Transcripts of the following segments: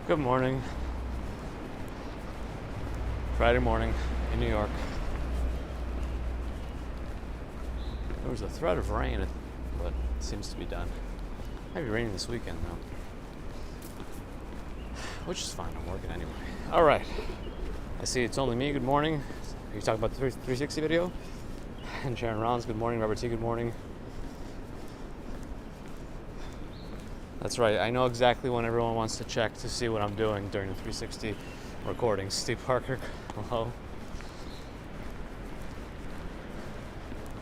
Good morning. Friday morning in New York. There was a threat of rain, but it seems to be done. Might be raining this weekend though, which is fine. I'm working anyway. All right. I see it's only me. Good morning. Are you talking about the 360 video? And Sharon Rollins. Good morning. Robert T. Good morning. That's right. I know exactly when everyone wants to check to see what I'm doing during the 360 recording. Steve Parker, hello.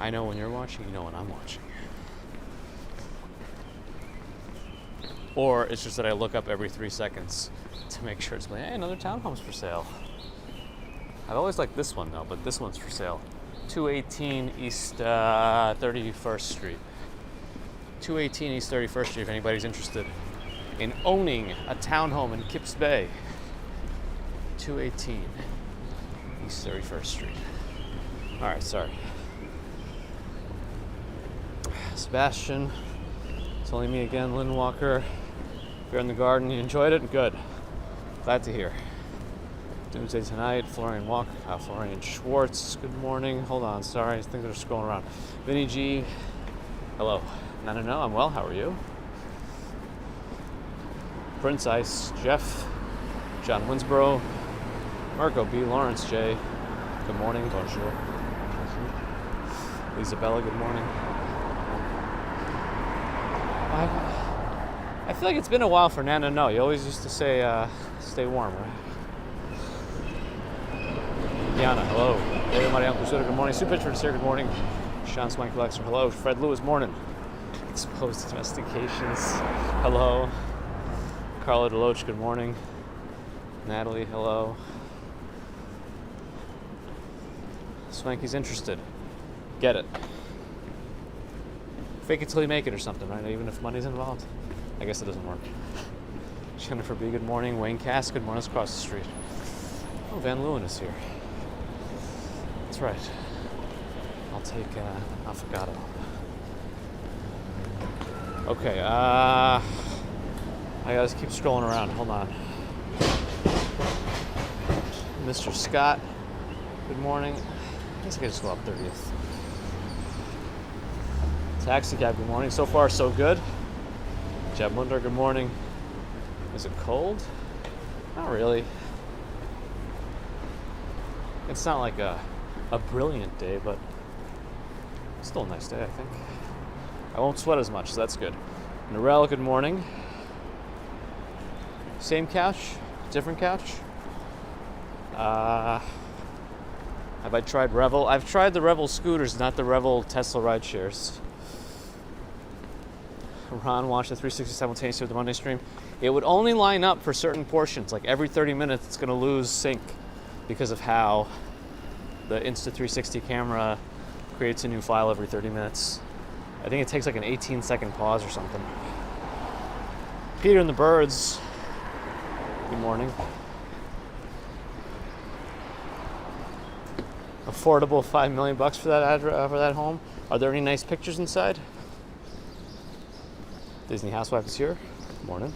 I know when you're watching, you know when I'm watching. Or it's just that I look up every 3 seconds to make sure it's like, hey, another townhome's for sale. I've always liked this one though, but this one's for sale. 218 East 31st Street. 218 East 31st Street if anybody's interested in owning a townhome in Kips Bay. 218 East 31st Street. All right, sorry. Sebastian, it's only me again, Lynn Walker. If you're in the garden, you enjoyed it? Good. Glad to hear. Doomsday Tonight, Florian Schwartz, good morning. Hold on, sorry, things are scrolling around. Vinny G, hello. No, I'm well, how are you? Prince Ice, Jeff, John Winsborough, Marco B, Lawrence J, good morning, bonjour. Isabella, good morning. I feel like it's been a while for Nana No. You always used to say, stay warm, right? Diana, hello. David Mariano Crusoe, good morning. Sue Pitchford's here, good morning. Sean Swank Lexer, hello. Fred Lewis, morning. Exposed Domestications, hello. Carla Deloach, good morning. Natalie, hello. Swanky's interested. Get it. Fake it till you make it or something, right? Even if money's involved. I guess it doesn't work. Jennifer B, good morning. Wayne Cass, good morning. Let's cross the street. Oh, Van Leeuwen is here. That's right. I'll take avocado. Okay, I gotta keep scrolling around. Hold on. Mr. Scott, good morning. I guess I could just go up 30th. Taxi cab, good morning. So far, so good. Jeb Munder, good morning. Is it cold? Not really. It's not like a brilliant day, but it's still a nice day, I think. I won't sweat as much, so that's good. Narelle, good morning. Same couch? Different couch? Have I tried Revel? I've tried the Revel scooters, not the Revel Tesla ride shares. Ron watched the 360 simultaneously with the Monday stream. It would only line up for certain portions. Like every 30 minutes, it's going to lose sync because of how the Insta360 camera creates a new file every 30 minutes. I think it takes like an 18-second pause or something. Peter and the Birds, good morning. Affordable $5 million for that home. Are there any nice pictures inside? Disney Housewife is here. Good morning.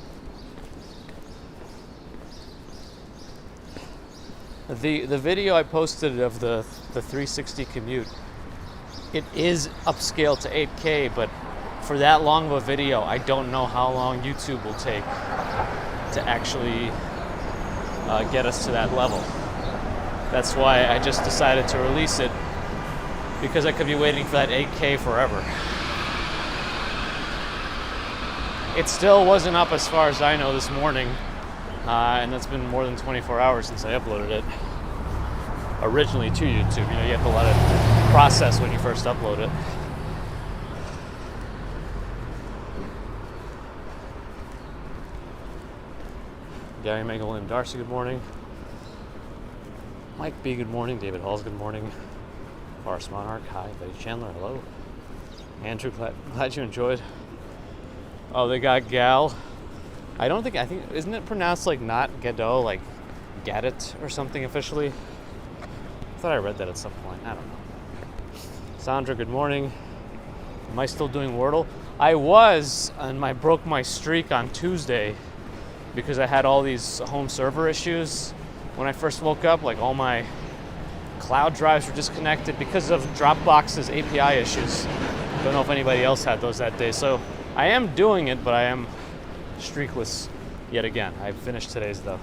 The video I posted of the 360 Commute, it is upscaled to 8K, but for that long of a video, I don't know how long YouTube will take to actually get us to that level. That's why I just decided to release it, because I could be waiting for that 8K forever. It still wasn't up as far as I know this morning, and that's been more than 24 hours since I uploaded it. Originally to YouTube, you have to let it process when you first upload it. Gary Megalyn Darcy, good morning. Mike B, good morning. David Halls, good morning. Forest Monarch, hi. Betty Chandler, hello. Andrew, glad you enjoyed. Oh, they got Gal. I think, isn't it pronounced like not Gadot, like Gadit or something officially? I thought I read that at some point. I don't know. Sandra, good morning. Am I still doing Wordle? I was, and I broke my streak on Tuesday because I had all these home server issues when I first woke up. Like all my cloud drives were disconnected because of Dropbox's API issues. Don't know if anybody else had those that day. So I am doing it, but I am streakless yet again. I finished today's though.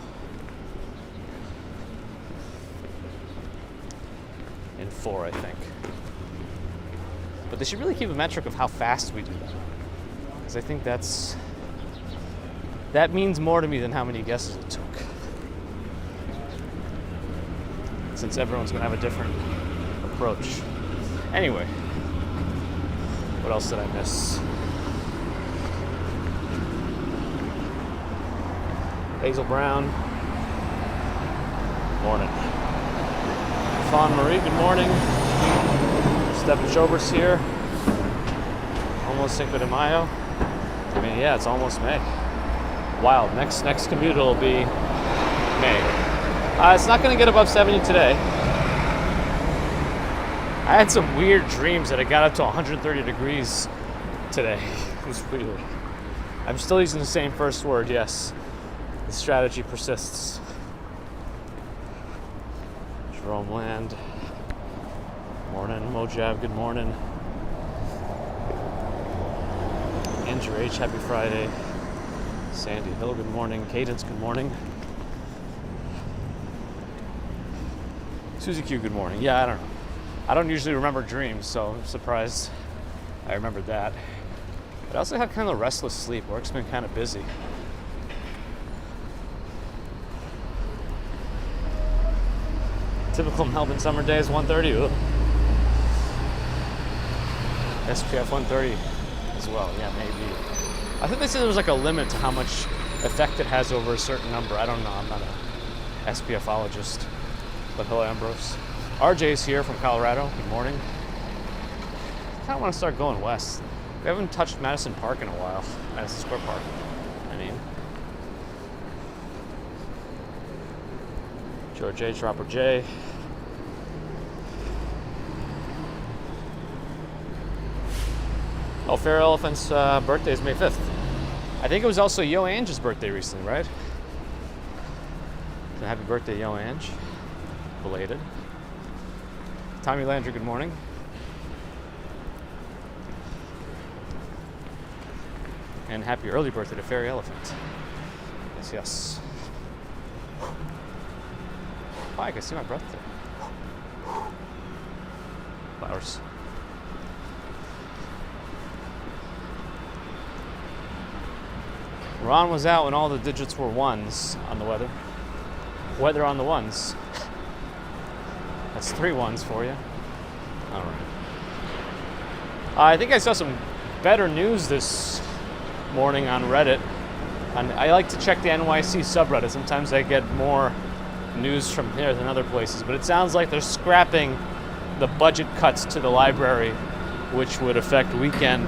In 4, I think. But they should really keep a metric of how fast we do that. Because I think that means more to me than how many guesses it took. Since everyone's gonna have a different approach. Anyway, what else did I miss? Hazel Brown. Morning. Fawn Marie, good morning. Stephen Schober's here. Almost Cinco de Mayo. I mean, yeah, it's almost May. Wild. Next commute will be May. It's not going to get above 70 today. I had some weird dreams that it got up to 130 degrees today. It was weird. I'm still using the same first word, yes. The strategy persists. Jerome Land. Morning. Mojab, good morning. Andrew H, happy Friday. Sandy Hill, good morning. Cadence, good morning. Susie Q, good morning. Yeah, I don't know. I don't usually remember dreams, so I'm surprised I remembered that. But I also had kind of restless sleep. Work's been kind of busy. Typical Melbourne summer day is 1:30. Ugh. SPF 130 as well. Yeah, maybe. I think they said there was like a limit to how much effect it has over a certain number. I don't know. I'm not a SPFologist. But hello, Ambrose. RJ's here from Colorado. Good morning. I kind of want to start going west. We haven't touched Madison Park in a while. Madison Square Park, I mean. George H, Robert J. Oh, Fair Elephant's birthday is May 5th. I think it was also Yo Ange's birthday recently, right? So happy birthday, Yo Ange. Belated. Tommy Landry, good morning. And happy early birthday to Fairy Elephant. Yes, yes. Oh, I can see my breath there. Flowers. Ron was out when all the digits were ones on the weather. Weather on the ones. That's 3 ones for you. All right. I think I saw some better news this morning on Reddit. And I like to check the NYC subreddit. Sometimes I get more news from here than other places. But it sounds like they're scrapping the budget cuts to the library, which would affect weekend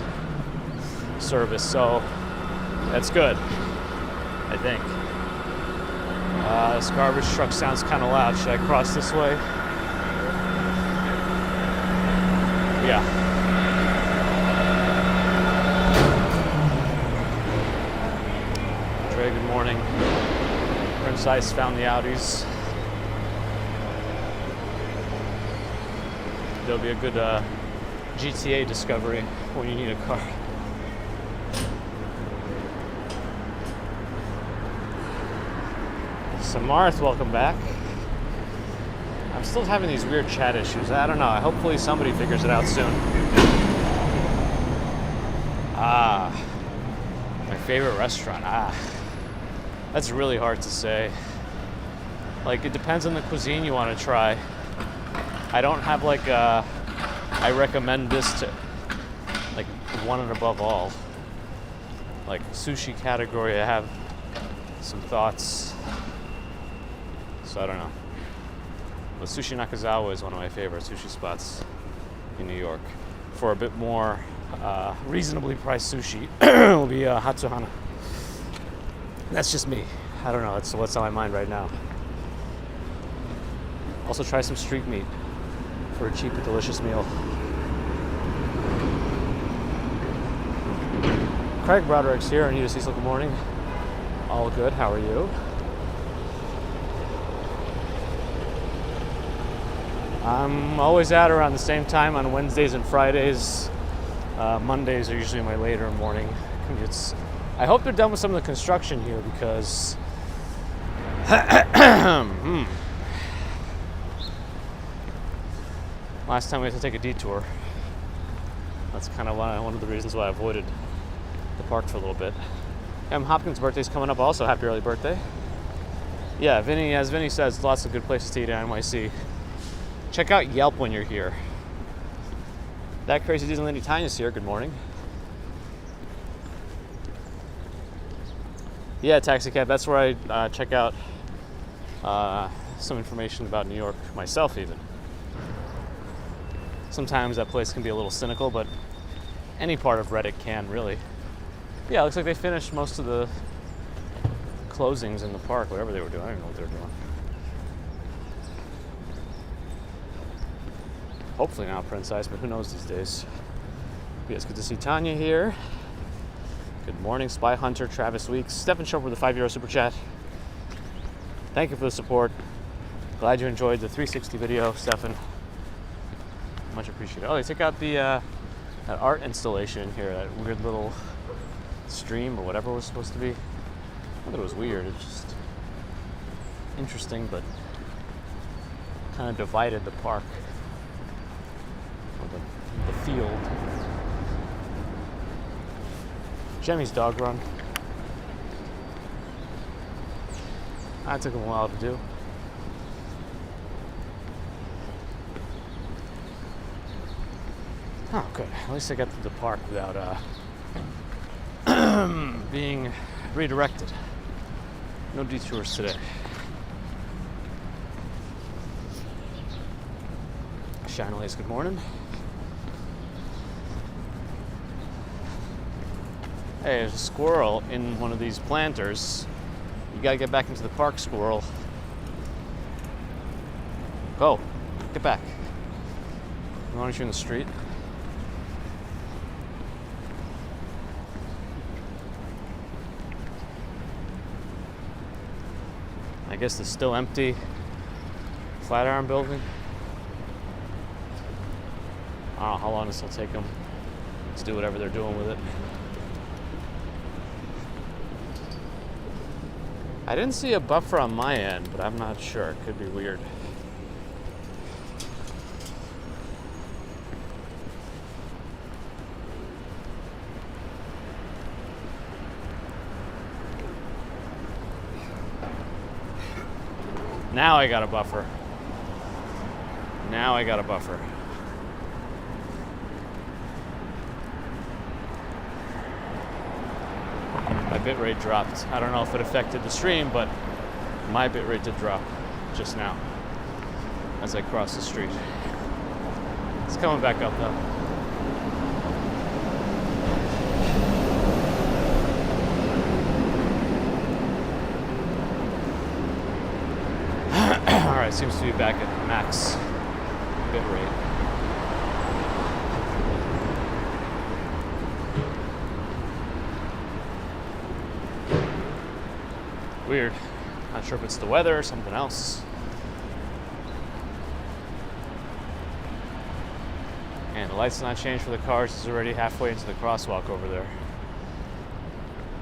service. So that's good, I think. This garbage truck sounds kind of loud. Should I cross this way? Yeah. Trey, good morning. Prince Ice found the Audis. There'll be a good GTA discovery when you need a car. Samarth, welcome back. I'm still having these weird chat issues. I don't know. Hopefully somebody figures it out soon. My favorite restaurant. That's really hard to say. Like, it depends on the cuisine you want to try. I don't have like I recommend this to like one and above all. Like sushi category, I have some thoughts. So I don't know. But Sushi Nakazawa is one of my favorite sushi spots in New York. For a bit more reasonably priced sushi, will be Hatsuhana. That's just me. I don't know. That's what's on my mind right now. Also try some street meat for a cheap and delicious meal. Craig Broderick's here. Anita Cecil, good morning. All good. How are you? I'm always out around the same time on Wednesdays and Fridays. Mondays are usually my later morning commutes. I hope they're done with some of the construction here because last time we had to take a detour. That's kind of one of the reasons why I avoided the park for a little bit. Hopkins' birthday's coming up also. Happy early birthday. Yeah, as Vinny says, lots of good places to eat in NYC. Check out Yelp when you're here. That Crazy Disney Lady Tanya's here. Good morning. Yeah, taxi cab. That's where I check out some information about New York myself even. Sometimes that place can be a little cynical, but any part of Reddit can, really. Yeah, it looks like they finished most of the closings in the park, whatever they were doing. I don't know what they were doing. Hopefully not print size, but who knows these days. Yeah, it's good to see Tanya here. Good morning, Spy Hunter, Travis Weeks. Stephen Short with a €5 super chat. Thank you for the support. Glad you enjoyed the 360 video, Stephen. Much appreciated. Oh, they took out the that art installation here, that weird little stream or whatever it was supposed to be. I thought it was weird. It's just interesting, but kind of divided the park. The field. Jemmy's dog run. That took him a while to do. Oh, good. At least I got to the park without being redirected. No detours today. Shinelace, good morning. Hey, there's a squirrel in one of these planters. You gotta get back into the park, squirrel. Go. Get back. Why aren't you in the street? I guess the still empty Flatiron building. I don't know how long this will take them to do whatever they're doing with it. I didn't see a buffer on my end, but I'm not sure. It could be weird. Now I got a buffer. Now I got a buffer. My bitrate dropped. I don't know if it affected the stream, but my bitrate did drop just now as I crossed the street. It's coming back up though. All right, seems to be back at max bitrate. Weird. Not sure if it's the weather or something else. And the light's not changed for the cars. It's already halfway into the crosswalk over there.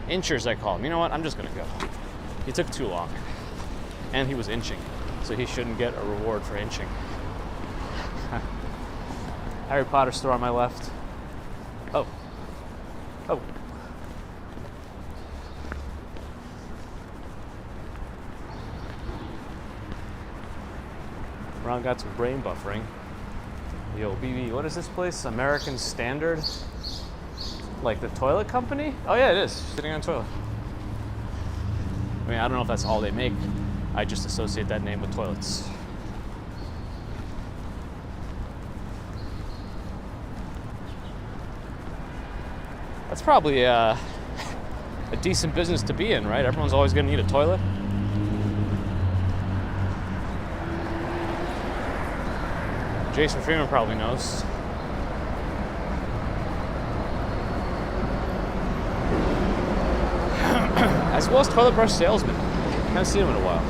Inchers, I call him. You know what? I'm just gonna go. He took too long. And he was inching. So he shouldn't get a reward for inching. Harry Potter store on my left. Oh. Oh. Ron got some brain buffering. Yo, BB, what is this place? American Standard? Like the toilet company? Oh yeah, it is. Sitting on a toilet. I mean, I don't know if that's all they make. I just associate that name with toilets. That's probably a decent business to be in, right? Everyone's always going to need a toilet. Jason Freeman probably knows. as well as toilet brush salesmen. Haven't seen them in a while.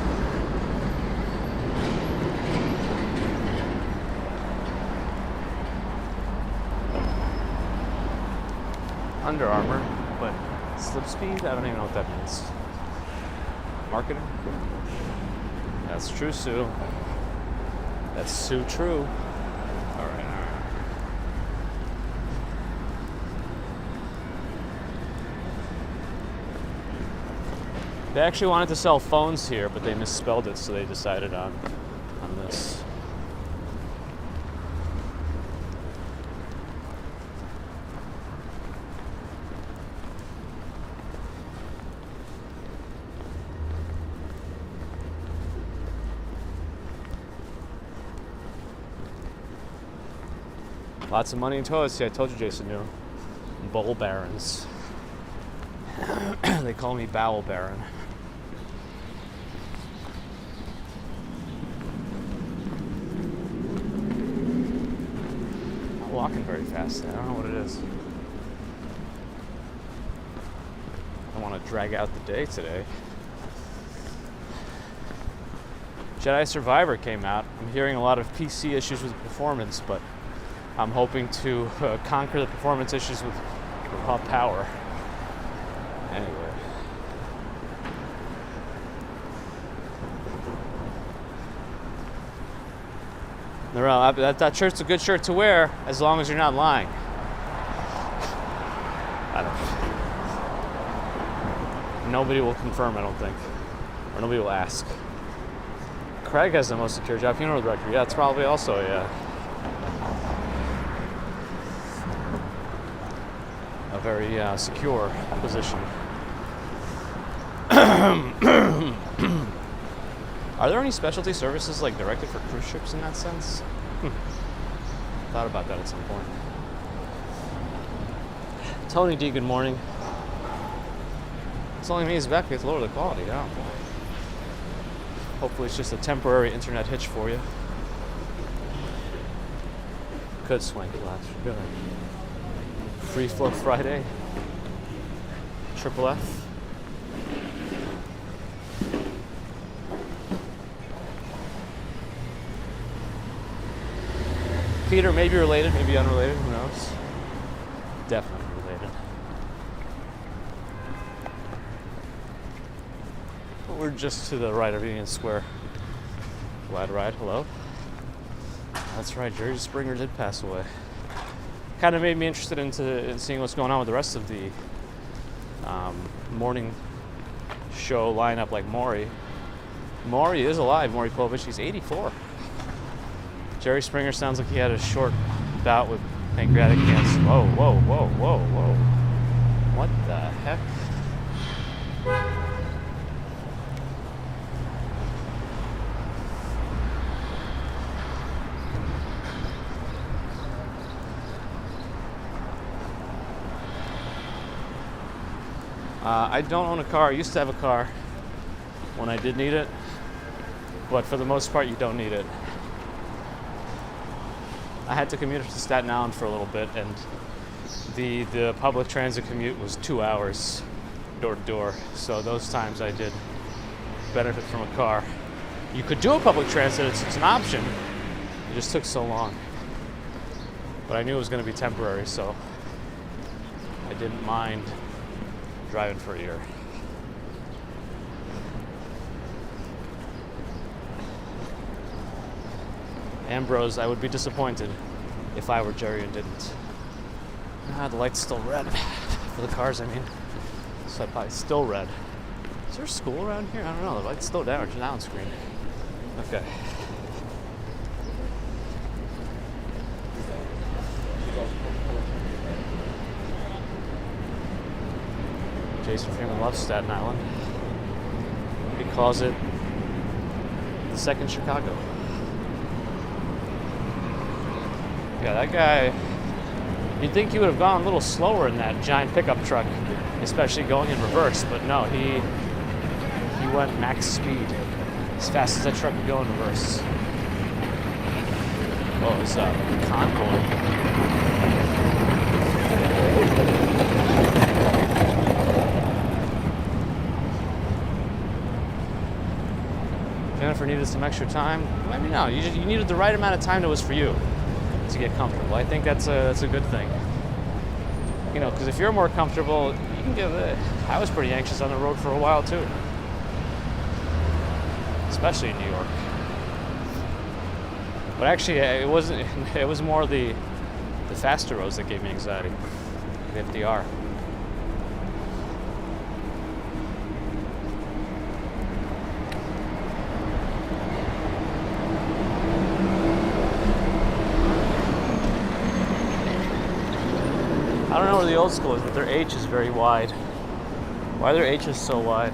Under Armour, but slip speed? I don't even know what that means. Marketing? That's true, Sue. That's Sue true. All right. They actually wanted to sell phones here, but they misspelled it, so they decided on this. Lots of money in toilets. See, I told you Jason knew. Bowl barons. They call me Bowel Baron. I'm walking very fast. I don't know what it is. I want to drag out the day today. Jedi Survivor came out. I'm hearing a lot of PC issues with performance, but I'm hoping to conquer the performance issues with raw power. Anyway. That shirt's a good shirt to wear as long as you're not lying. Nobody will confirm, I don't think. Or nobody will ask. Craig has the most secure job. Funeral director. Yeah, it's probably also, yeah. A very secure position. Are there any specialty services like directed for cruise ships in that sense? Thought about that at some point. Tony D, good morning. It's only me who's back. We have to lower the quality, yeah. Hopefully it's just a temporary internet hitch for you. Could swanky last. Good. Free Flow Friday. Triple F. Peter, maybe related, maybe unrelated, who knows? Definitely related. We're just to the right of Union Square. Glad ride, hello. That's right, Jerry Springer did pass away. Kind of made me interested in seeing what's going on with the rest of the morning show lineup, like Maury. Maury is alive, Maury Povich, he's 84. Jerry Springer sounds like he had a short bout with pancreatic cancer. Whoa, whoa, whoa, whoa, whoa. What the heck? I don't own a car. I used to have a car when I did need it, but for the most part, you don't need it. I had to commute to Staten Island for a little bit, and the public transit commute was 2 hours door to door. So those times I did benefit from a car. You could do a public transit, it's an option. It just took so long. But I knew it was going to be temporary, so I didn't mind driving for a year. Ambrose, I would be disappointed if I were Jerry and didn't. The light's still red. For the cars, I mean. So probably still red. Is there a school around here? I don't know. The light's still down. It's down screen. Okay. Jason Freeman loves Staten Island. He calls it the second Chicago. Yeah, that guy, you'd think he would have gone a little slower in that giant pickup truck, especially going in reverse, but no, he went max speed, as fast as that truck could go in reverse. Oh, it's a convoy. Jennifer needed some extra time. Maybe no. You needed the right amount of time that was for you to get comfortable. I think that's a good thing. You know, because if you're more comfortable, you can give it. I was pretty anxious on the road for a while too, especially in New York. But actually, it wasn't. It was more the faster roads that gave me anxiety. The FDR. I don't know where the old school is, but their H is very wide. Why are their H's so wide?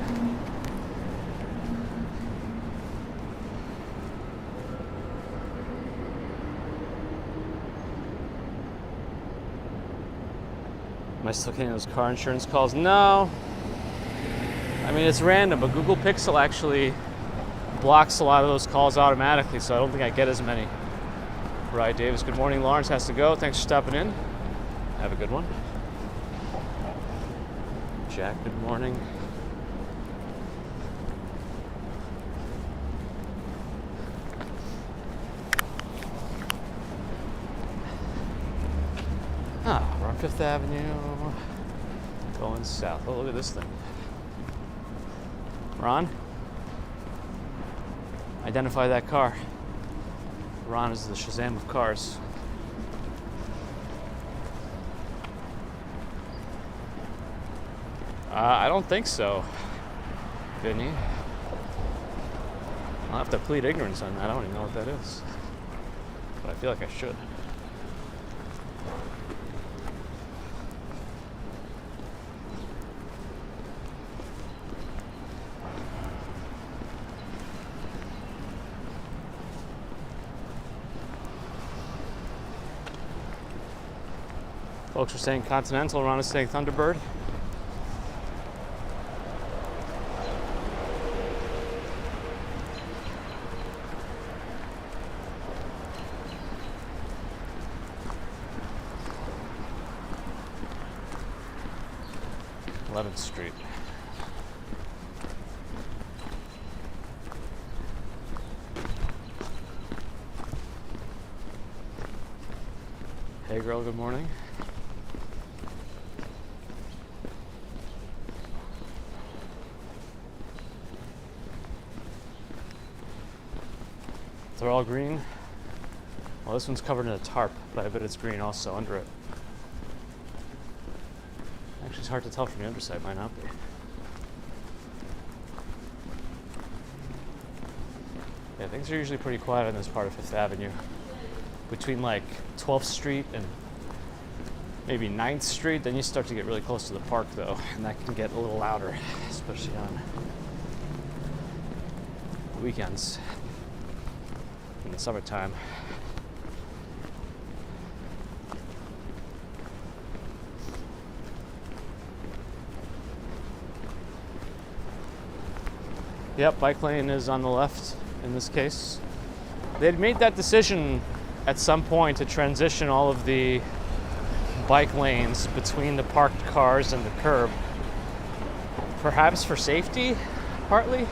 Am I still getting those car insurance calls? No. I mean, it's random, but Google Pixel actually blocks a lot of those calls automatically, so I don't think I get as many. Right, Davis. Good morning. Lawrence has to go. Thanks for stopping in. Have a good one. Jack, good morning. We're on 5th Avenue, going south. Oh, look at this thing. Ron? Identify that car. Ron is the Shazam of cars. I don't think so, Vinny. I'll have to plead ignorance on that. I don't even know what that is. But I feel like I should. Folks are saying Continental, Ron is saying Thunderbird. Street. Hey girl, good morning. They're all green. Well, this one's covered in a tarp, but I bet it's green also under it. Actually, it's hard to tell from the underside. Might not be. Yeah, things are usually pretty quiet on this part of 5th Avenue. Between like 12th Street and maybe 9th Street, then you start to get really close to the park though, and that can get a little louder, especially on weekends in the summertime. Yep, bike lane is on the left in this case. They'd made that decision at some point to transition all of the bike lanes between the parked cars and the curb. Perhaps for safety, partly.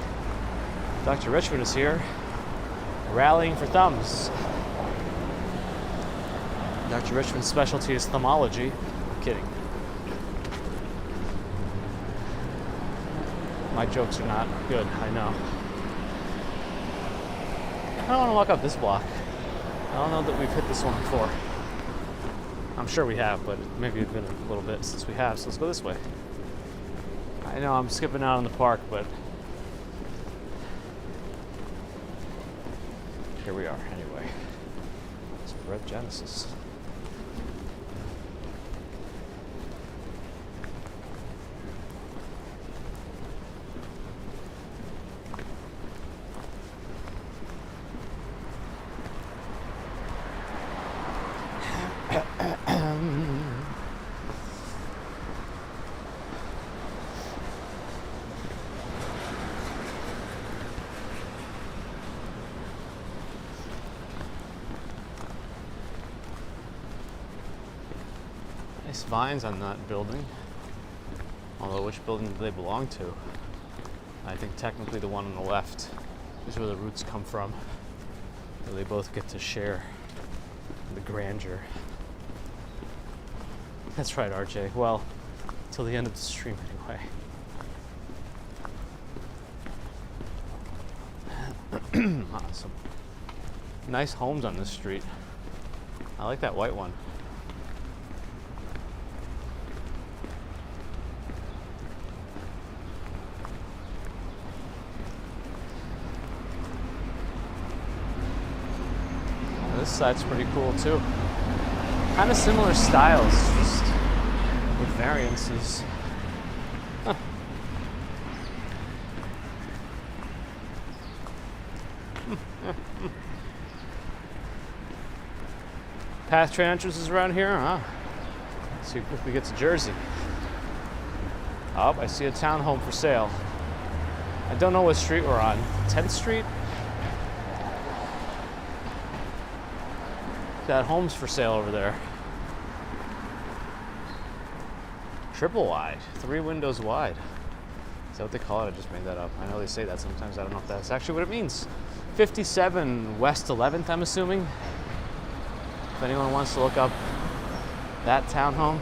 Dr. Richmond is here, rallying for thumbs. Dr. Richmond's specialty is thumbology. I'm kidding. My jokes are not good, I know. I don't want to walk up this block. I don't know that we've hit this one before. I'm sure we have, but maybe it's been a little bit since we have, so let's go this way. I know I'm skipping out on the park, but here we are anyway. It's Red Genesis. Nice vines on that building. Although, which building do they belong to? I think technically the one on the left. This is where the roots come from. Where they both get to share the grandeur. That's right, RJ. Well, till the end of the stream anyway. Awesome. Nice homes on this street. I like that white one. This side's pretty cool too. Kind of similar styles, just with variances. Huh. Path train entrances around here, huh? Let's see if we get to Jersey. Oh, I see a townhome for sale. I don't know what street we're on. 10th Street? Got homes for sale over there. Triple wide, 3 windows wide. Is that what they call it? I just made that up. I know they say that sometimes. I don't know if that's actually what it means. 57 West 11th, I'm assuming. If anyone wants to look up that townhome.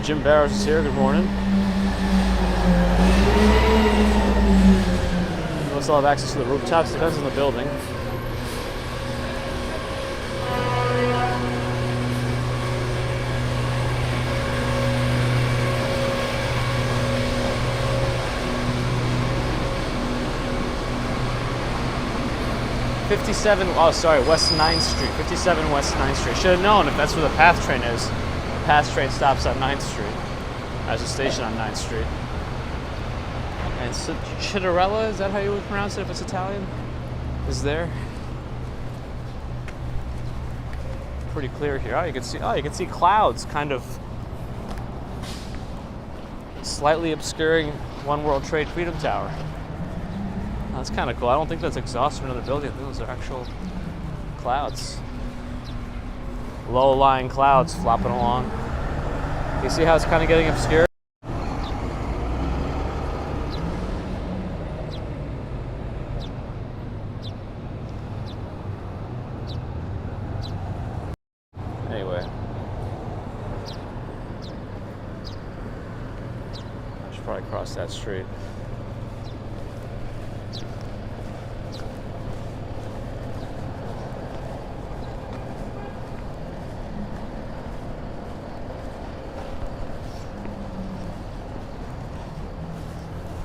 Jim Barrows is here. Good morning. We'll still have access to the rooftops. Depends on the building. West 9th Street. 57 West 9th Street. Should have known if that's where the PATH train is. The PATH train stops on 9th Street. There's a station on 9th Street. And Citarella, is that how you would pronounce it if it's Italian? Is there? Pretty clear here. Oh, you can see clouds kind of slightly obscuring One World Trade Freedom Tower. That's kind of cool. I don't think that's exhaust from another building. I think those are actual clouds. Low-lying clouds flopping along. You see how it's kind of getting obscured? Anyway. I should probably cross that street.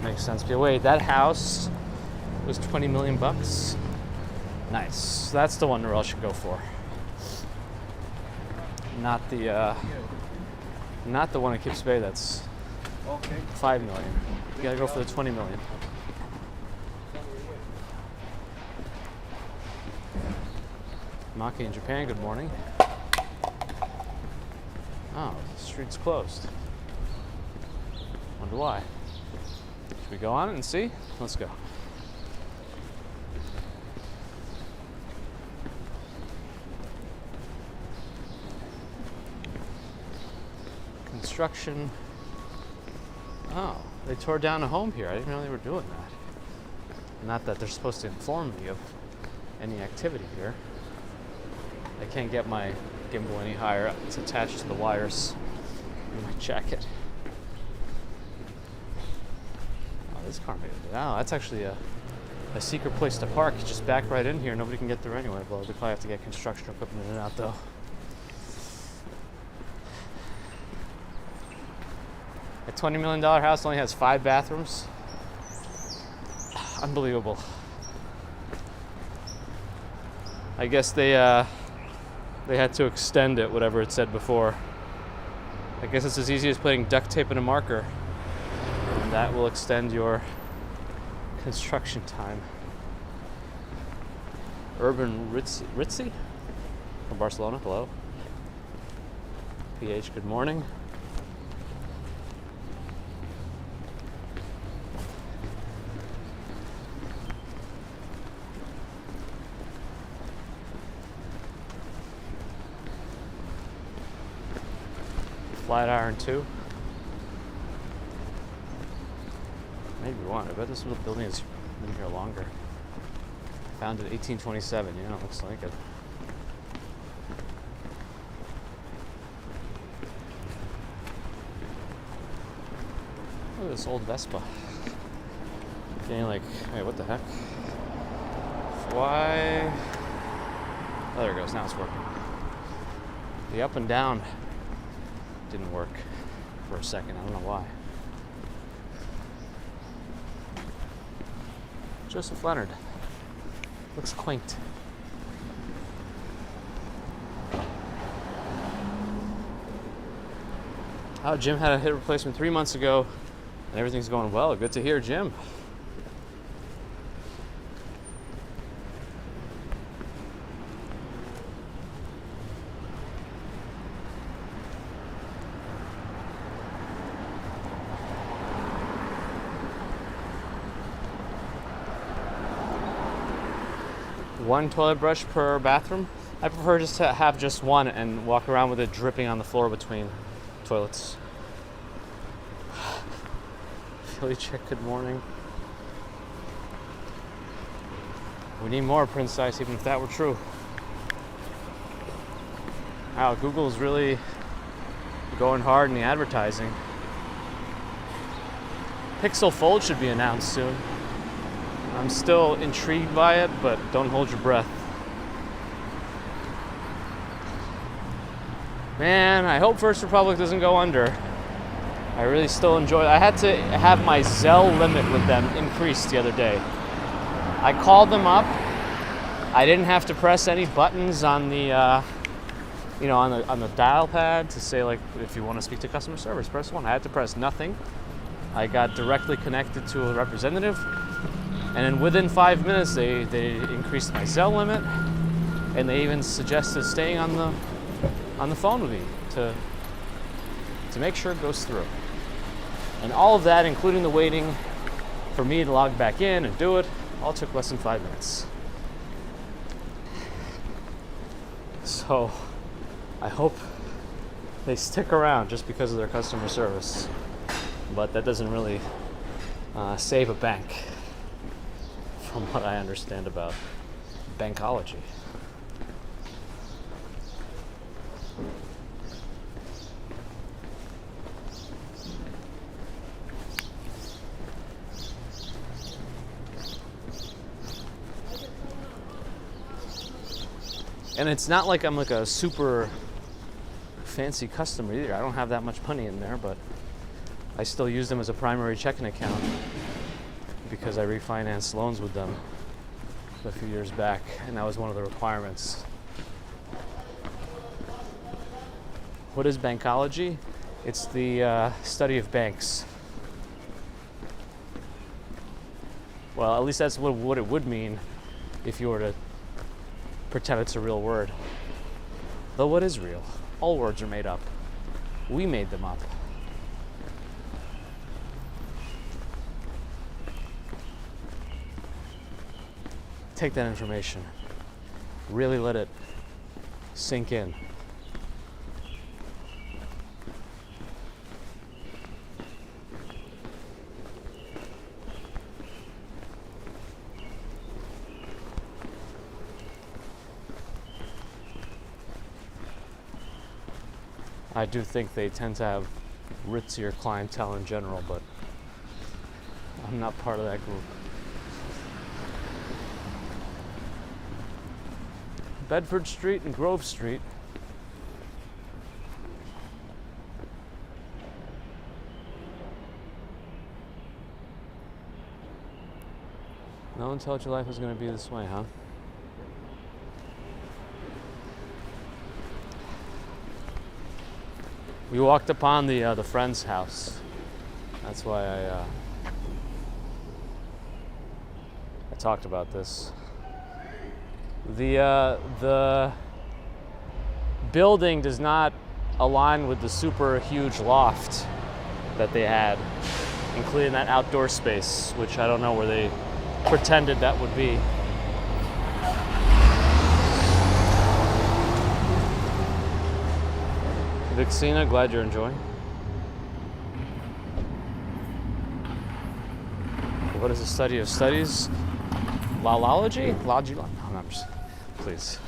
Makes sense. But wait, that house was 20 million bucks. Nice. That's the one Norrell should go for. Not the one in Kips Bay. That's 5 million. You gotta go for the 20 million. Maki in Japan. Good morning. Oh, the street's closed. Wonder why. Should we go on it and see? Let's go. Construction. Oh, they tore down a home here. I didn't know they were doing that. Not that they're supposed to inform me of any activity here. I can't get my gimbal any higher. It's attached to the wires in my jacket. This car made it. Oh, that's actually a secret place to park. You just back right in here. Nobody can get through anyway. Well, we probably have to get construction equipment in and out, though. A $20 million house only has 5 bathrooms. Unbelievable. I guess they had to extend it, whatever it said before. I guess it's as easy as putting duct tape in a marker. And that will extend your construction time. Urban Ritzy from Barcelona, hello. PH, good morning. Flatiron 2. Maybe one. I bet this building has been here longer. Founded 1827. Yeah, looks like it. Look at this old Vespa. Getting like, hey, what the heck? Why? Oh, there it goes. Now it's working. The up and down didn't work for a second. I don't know why. Joseph Leonard. Looks quaint. Oh, Jim had a hip replacement 3 months ago, and everything's going well. Good to hear, Jim. One toilet brush per bathroom. I prefer just to have just one and walk around with it dripping on the floor between toilets. Philly check, good morning. We need more Prince Ice, even if that were true. Wow, Google's really going hard in the advertising. Pixel Fold should be announced soon. I'm still intrigued by it, but don't hold your breath. Man, I hope First Republic doesn't go under. I really still enjoy it. I had to have my Zelle limit with them increased the other day. I called them up. I didn't have to press any buttons on the, on the dial pad to say, like, if you want to speak to customer service, press 1. I had to press nothing. I got directly connected to a representative. And then within 5 minutes, they increased my Zelle limit, and they even suggested staying on the phone with me to make sure it goes through. And all of that, including the waiting for me to log back in and do it, all took less than 5 minutes. So I hope they stick around just because of their customer service. But that doesn't really save a bank, from what I understand about bankology. And it's not like I'm like a super fancy customer either. I don't have that much money in there, but I still use them as a primary checking account because I refinanced loans with them a few years back, and that was one of the requirements. What is bankology? It's the study of banks. Well, at least that's what it would mean if you were to pretend it's a real word. Though what is real? All words are made up. We made them up. Take that information, really let it sink in. I do think they tend to have ritzier clientele in general, but I'm not part of that group. Bedford Street and Grove Street. No one told you life was going to be this way, huh? We walked upon the friend's house. That's why I talked about this. The building does not align with the super huge loft that they had, including that outdoor space, which I don't know where they pretended that would be. Vixina, glad you're enjoying. What is the study of studies? Lolology? Logi? No, I'm just. Please.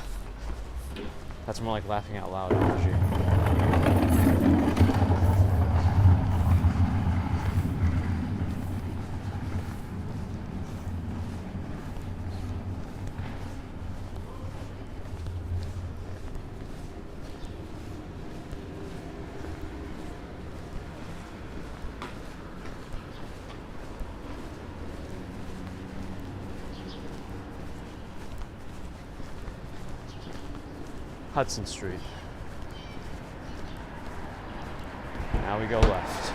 That's more like laughing out loud energy. Hudson Street. Now we go left.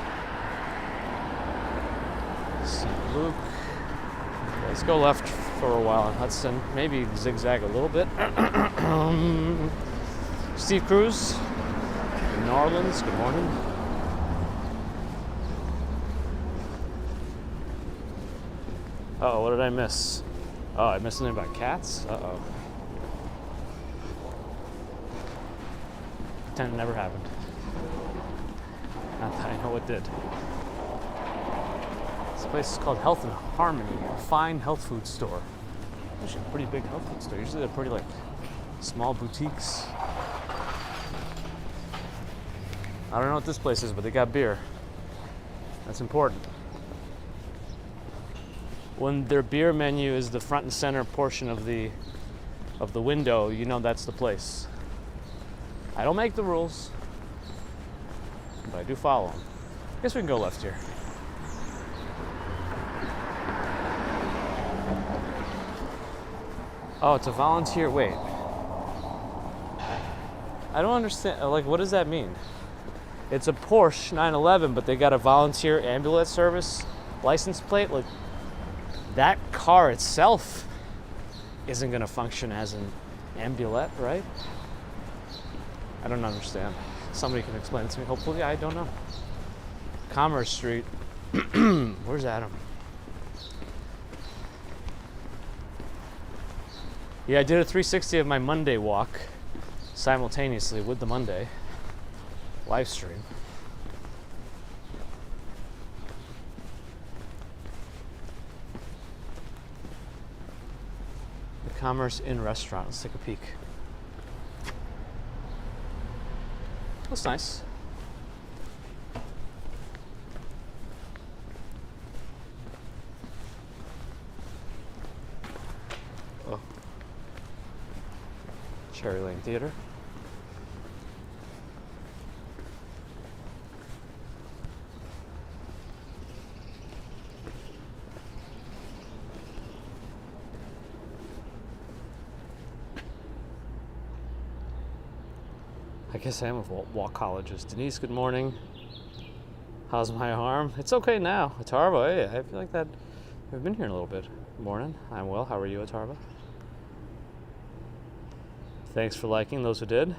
St. Luke. Let's go left for a while on Hudson. Maybe zigzag a little bit. Steve Cruz in New Orleans. Good morning. Uh-oh, what did I miss? Oh, I missed something about cats? Uh-oh. Pretend it never happened. Not that I know what did. This place is called Health and Harmony, a fine health food store. Actually, a pretty big health food store. Usually they're pretty like small boutiques. I don't know what this place is, but they got beer. That's important. When their beer menu is the front and center portion of the window, you know that's the place. I don't make the rules, but I do follow them. I guess we can go left here. Oh, it's a volunteer. Wait. I don't understand. Like, what does that mean? It's a Porsche 911, but they got a volunteer ambulance service license plate. Like, that car itself isn't going to function as an ambulette, right? I don't understand. Somebody can explain it to me. Hopefully, I don't know. Commerce Street. Where's Adam? Yeah, I did a 360 of my Monday walk simultaneously with the Monday live stream. The Commerce Inn restaurant. Let's take a peek. Looks nice. Oh. Cherry Lane Theater. I guess I am a walkologist. Denise, good morning. How's my arm? It's okay now. Atarva, hey, I feel like that. I've been here a little bit. Good morning. I'm well. How are you, Atarva? Thanks for liking those who did.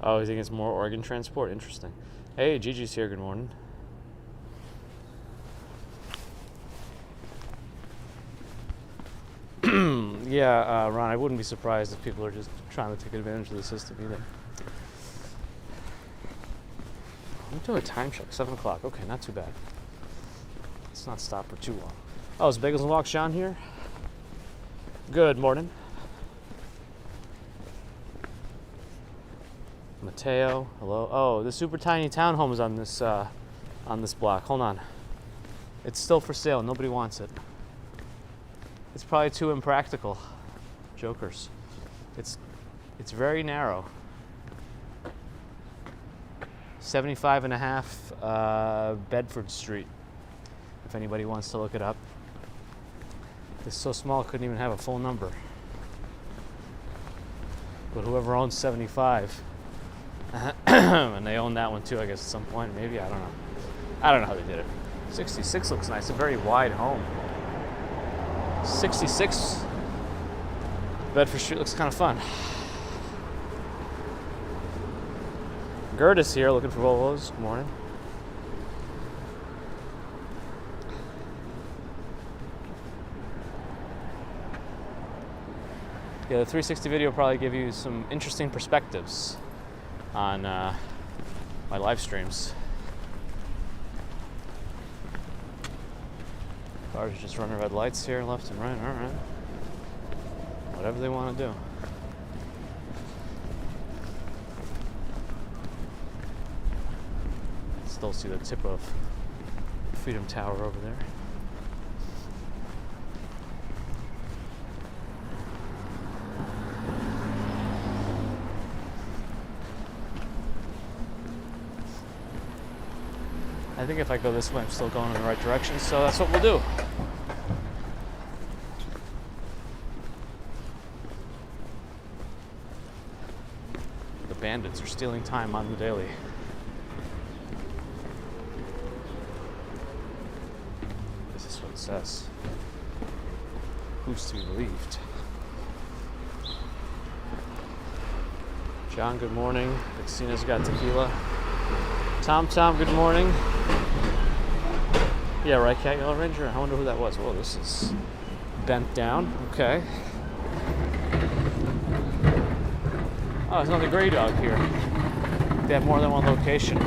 Oh, you think it's more organ transport? Interesting. Hey, Gigi's here. Good morning. Yeah, Ron, I wouldn't be surprised if people are just trying to take advantage of the system either. Let me do a time check. 7 o'clock. Okay, not too bad. Let's not stop for too long. Oh, is Bagels and Walks John here? Good morning. Mateo, hello. Oh, the super tiny townhome is on this block. Hold on. It's still for sale. Nobody wants it. It's probably too impractical. Jokers. It's very narrow. 75 and a half Bedford Street, if anybody wants to look it up. It's so small it couldn't even have a full number. But whoever owns 75, and they own that one too, I guess at some point, maybe, I don't know. I don't know how they did it. 66 looks nice, a very wide home. 66 Bedford Street looks kind of fun. Gert is here looking for Volvos. Good morning. Yeah, the 360 video will probably give you some interesting perspectives on my live streams. Cars are just running red lights here, left and right. All right. Whatever they want to do. Still see the tip of Freedom Tower over there. I think if I go this way, I'm still going in the right direction, so that's what we'll do. The bandits are stealing time on the daily. This is what it says. Who's to be believed? John, good morning. Vixina's got tequila. Tom, good morning. Yeah, right, Cat Yellow Ranger. I wonder who that was. Whoa, this is bent down. Okay. Oh, there's another gray dog here. They have more than one location.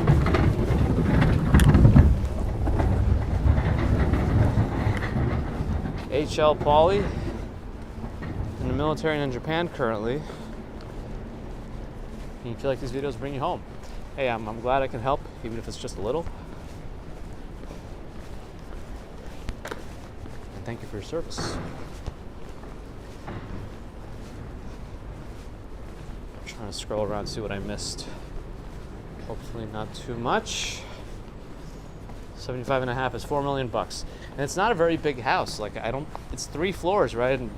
HL Pauly in the military and in Japan currently. And you feel like these videos bring you home. Hey, I'm glad I can help, even if it's just a little. And thank you for your service. I'm trying to scroll around and see what I missed. Hopefully not too much. 75.5 is $4 million. And it's not a very big house. Like, it's 3 floors, right? And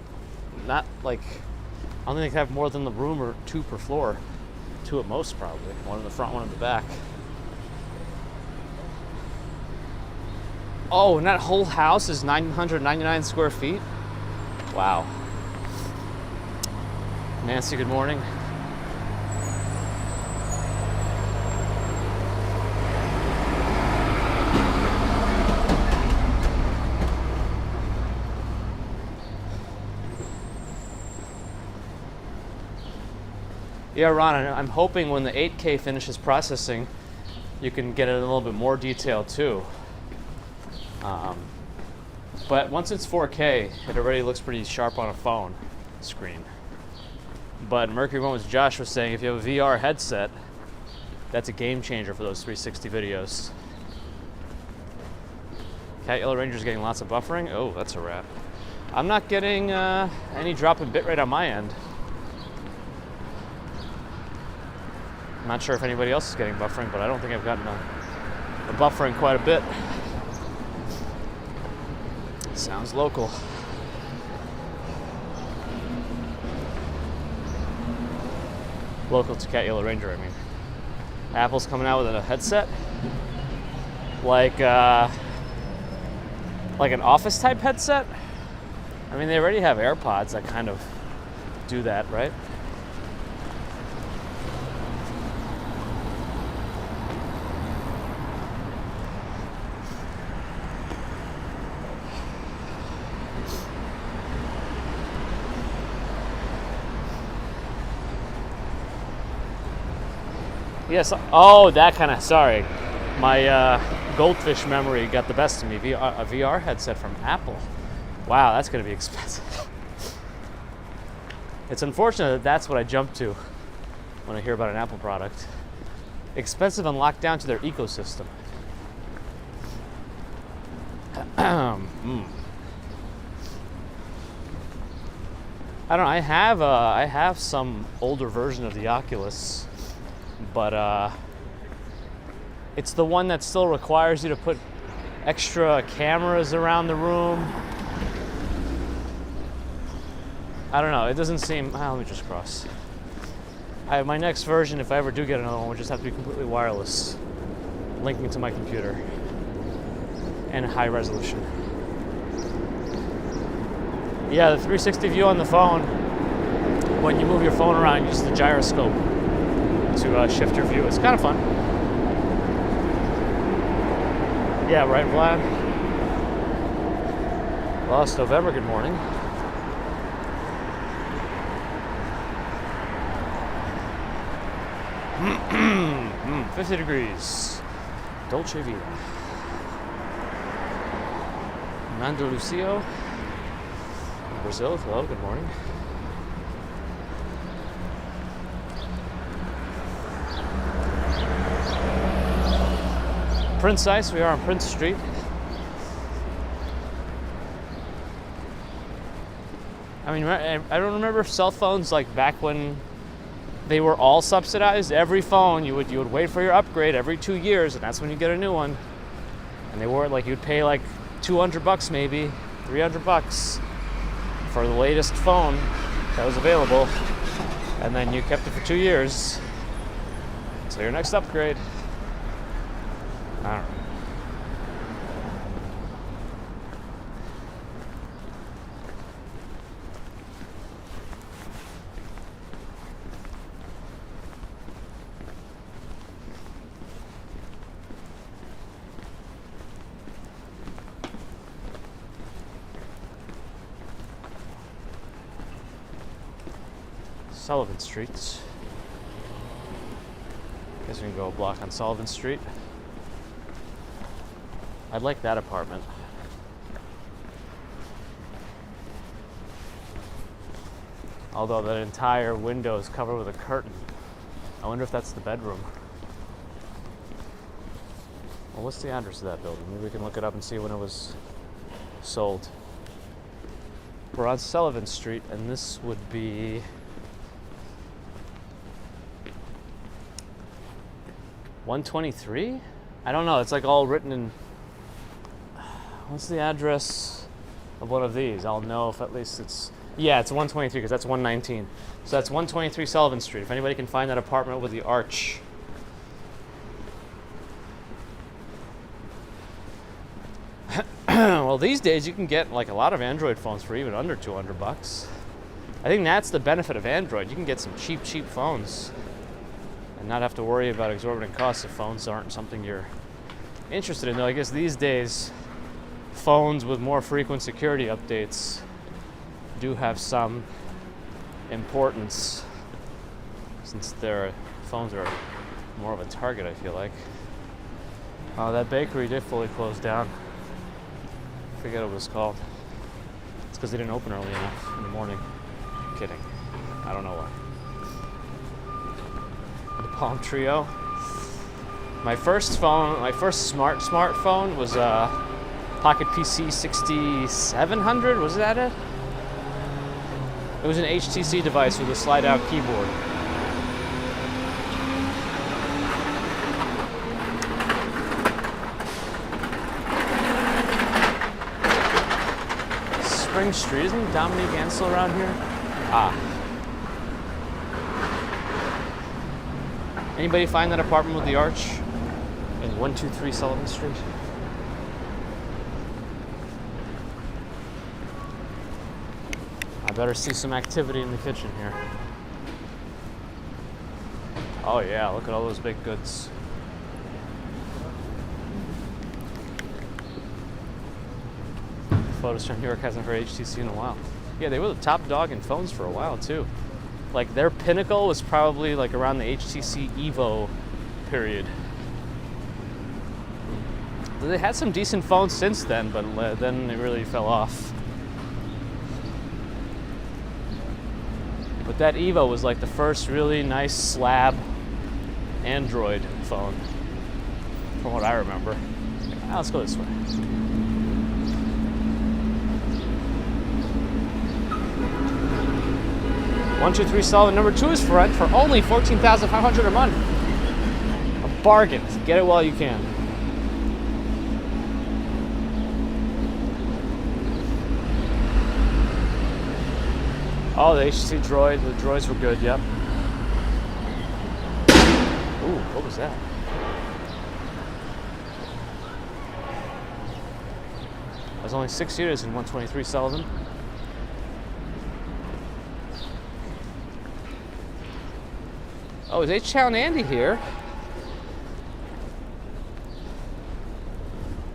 not like, I don't think they have more than the room or 2 per floor. 2 at most, probably. One in the front, one in the back. Oh, and that whole house is 999 square feet? Wow. Nancy, good morning. Yeah, Ron, I'm hoping when the 8K finishes processing, you can get it in a little bit more detail too. But once it's 4K, it already looks pretty sharp on a phone screen. But Mercury Moments Josh was saying if you have a VR headset, that's a game changer for those 360 videos. Cat Yellow Ranger's getting lots of buffering. Oh, that's a wrap. I'm not getting any drop in bitrate on my end. I'm not sure if anybody else is getting buffering, but I don't think I've gotten a buffering quite a bit. Sounds local. Local to Cat Yellow Ranger, I mean. Apple's coming out with a headset, like an office type headset. I mean, they already have AirPods that kind of do that, right? Yes. Oh, that kind of. Sorry, my goldfish memory got the best of me. A VR headset from Apple. Wow, that's going to be expensive. It's unfortunate that that's what I jump to when I hear about an Apple product. Expensive and locked down to their ecosystem. I don't know. I have some older version of the Oculus. But it's the one that still requires you to put extra cameras around the room. I don't know. It doesn't seem. Let me just cross. My next version, if I ever do get another one, would just have to be completely wireless, linking to my computer, and high resolution. Yeah, the 360 view on the phone. When you move your phone around, you use the gyroscope to shift your view. It's kind of fun. Yeah, right, Vlad? Lost November, good morning. 50 degrees. Dolce Vita. Nando Lucio in Brazil. Hello, good morning. Prince Ice, we are on Prince Street. I mean, I don't remember cell phones like back when they were all subsidized. Every phone, you would wait for your upgrade every 2 years, and that's when you get a new one. And they were like, you'd pay like $200 maybe, $300 for the latest phone that was available, and then you kept it for 2 years. So your next upgrade. I don't know. Sullivan Street. Guess we can go a block on Sullivan Street. I'd like that apartment. Although that entire window is covered with a curtain. I wonder if that's the bedroom. Well, what's the address of that building? Maybe we can look it up and see when it was sold. We're on Sullivan Street, and this would be $123? I don't know. It's like all written in. What's the address of one of these? I'll know if at least it's. Yeah, it's 123 because that's 119. So that's 123 Sullivan Street. If anybody can find that apartment with the arch. Well, these days you can get like a lot of Android phones for even under $200. I think that's the benefit of Android. You can get some cheap phones and not have to worry about exorbitant costs if phones aren't something you're interested in. Though I guess these days, phones with more frequent security updates do have some importance, since their phones are more of a target, I feel like. That bakery did fully close down. I forget what it was called. It's because they didn't open early enough in the morning. Kidding. I don't know why. The Palm Trio. My first smartphone was a Pocket PC 6700. Was that it? It was an HTC device with a slide-out keyboard. Spring Street. Isn't Dominique Ansel around here? Anybody find that apartment with the arch in 123 Sullivan Street? I better see some activity in the kitchen here. Oh yeah, look at all those baked goods. Photos from New York hasn't heard HTC in a while. Yeah, they were the top dog in phones for a while too. Like their pinnacle was probably like around the HTC Evo period. They had some decent phones since then, but then it really fell off. But that Evo was like the first really nice slab Android phone, from what I remember. Let's go this way. 123 Sullivan. Number 2 is for rent for only $14,500 a month. A bargain. Get it while you can. Oh, the HTC Droid. The droids were good. Yep. Ooh, what was that? There's only 6 units in 123 Sullivan. Oh, is H-Town Andy here?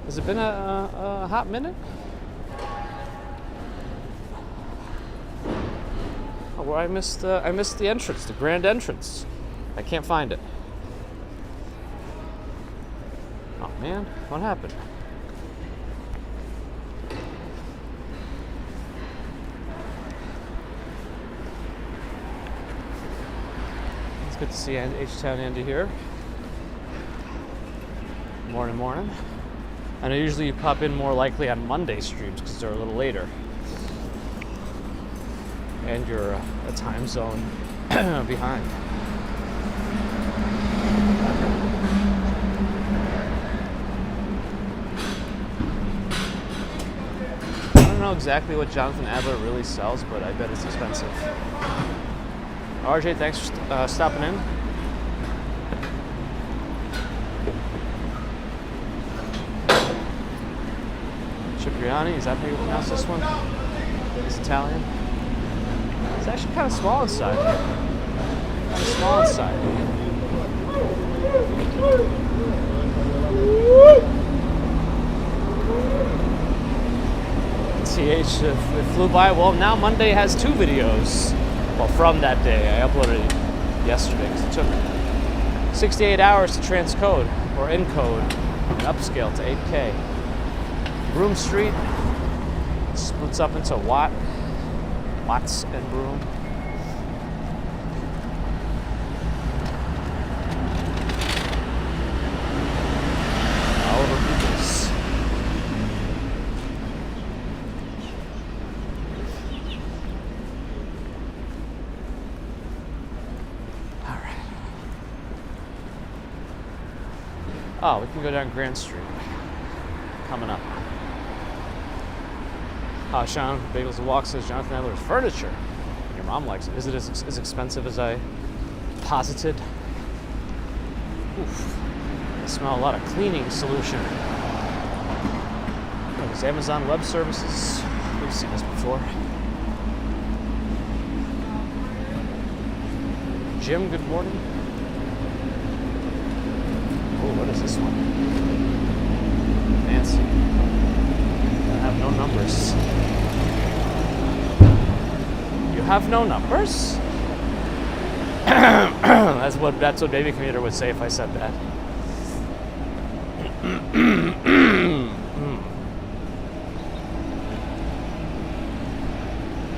Has it been a hot minute? Oh, well, I missed the entrance, the grand entrance. I can't find it. Oh man, what happened? It's good to see H-Town Andy here. Morning, morning. I know usually you pop in more likely on Monday streams because they're a little later. And you're a time zone behind. I don't know exactly what Jonathan Adler really sells, but I bet it's expensive. RJ, thanks for stopping in. Cipriani, is that how you pronounce this one? It's Italian. It's actually kind of small inside. Kind of small inside. TH, it flew by. Well, now Monday has 2 videos. Well, from that day. I uploaded it yesterday because it took 68 hours to transcode or encode and upscale to 8K. Broome Street splits up into Watts and Broome. Oliver Peoples. All right. Oh, we can go down Grand Street. Coming up. Sean, Bagels and Walk says Jonathan Adler's furniture. Your mom likes it. Is it as expensive as I posited? Oof. I smell a lot of cleaning solution. Oh, there's Amazon Web Services. We've seen this before. Jim, good morning. Oh, what is this one? Fancy. I have no numbers. You have no numbers? That's what Baby Commuter would say if I said that.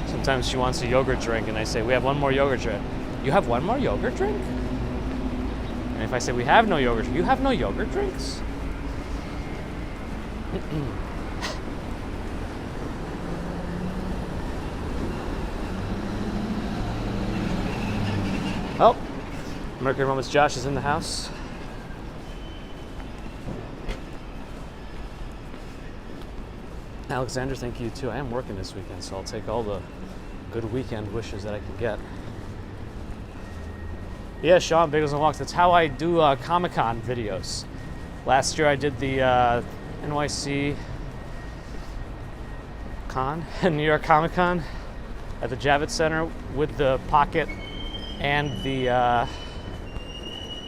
Sometimes she wants a yogurt drink and I say, we have one more yogurt drink. You have one more yogurt drink? And if I say we have no yogurt, you have no yogurt drinks? Oh, Mercury Moments Josh is in the house. Alexander, thank you too. I am working this weekend, so I'll take all the good weekend wishes that I can get. Yeah, Sean, Bagels and Walks. That's how I do Comic-Con videos. Last year I did the NYC Con, New York Comic-Con at the Javits Center with the Pocket and the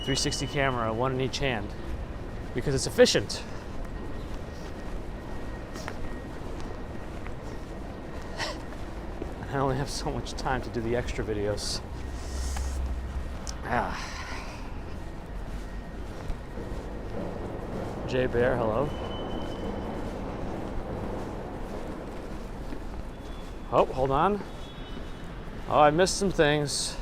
360 camera, one in each hand, because it's efficient. I only have so much time to do the extra videos. Jay Bear, hello. Oh, hold on. Oh, I missed some things.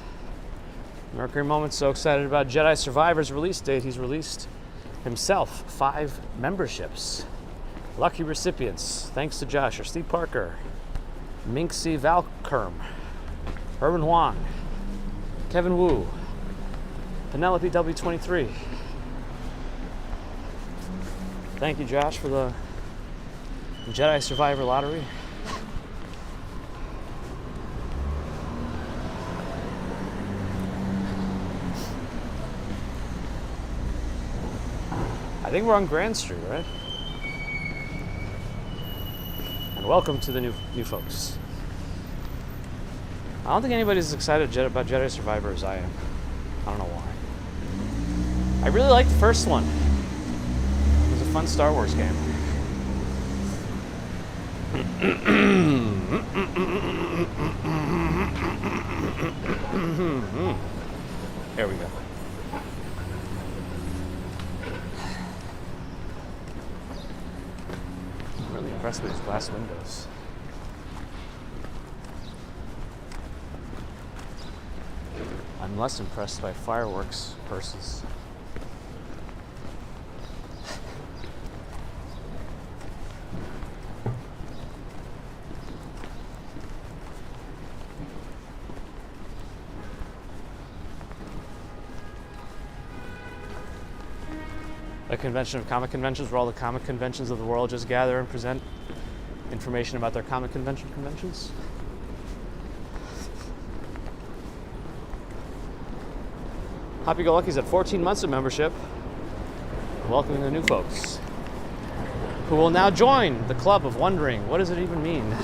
Mercury Moment's so excited about Jedi Survivor's release date. He's released himself 5 memberships. Lucky recipients. Thanks to Josh or Steve Parker, Minxie Valkerm, Herman Huang, Kevin Wu, Penelope W23. Thank you, Josh, for the Jedi Survivor lottery. I think we're on Grand Street, right? And welcome to the new folks. I don't think anybody's as excited about Jedi Survivor as I am. I don't know why. I really liked the first one. It was a fun Star Wars game. There we go. nice with these glass windows. I'm less impressed by fireworks purses. A convention of comic conventions where all the comic conventions of the world just gather and present information about their comic conventions. Happy Go Lucky's at 14 months of membership, welcoming the new folks who will now join the club of wondering, what does it even mean?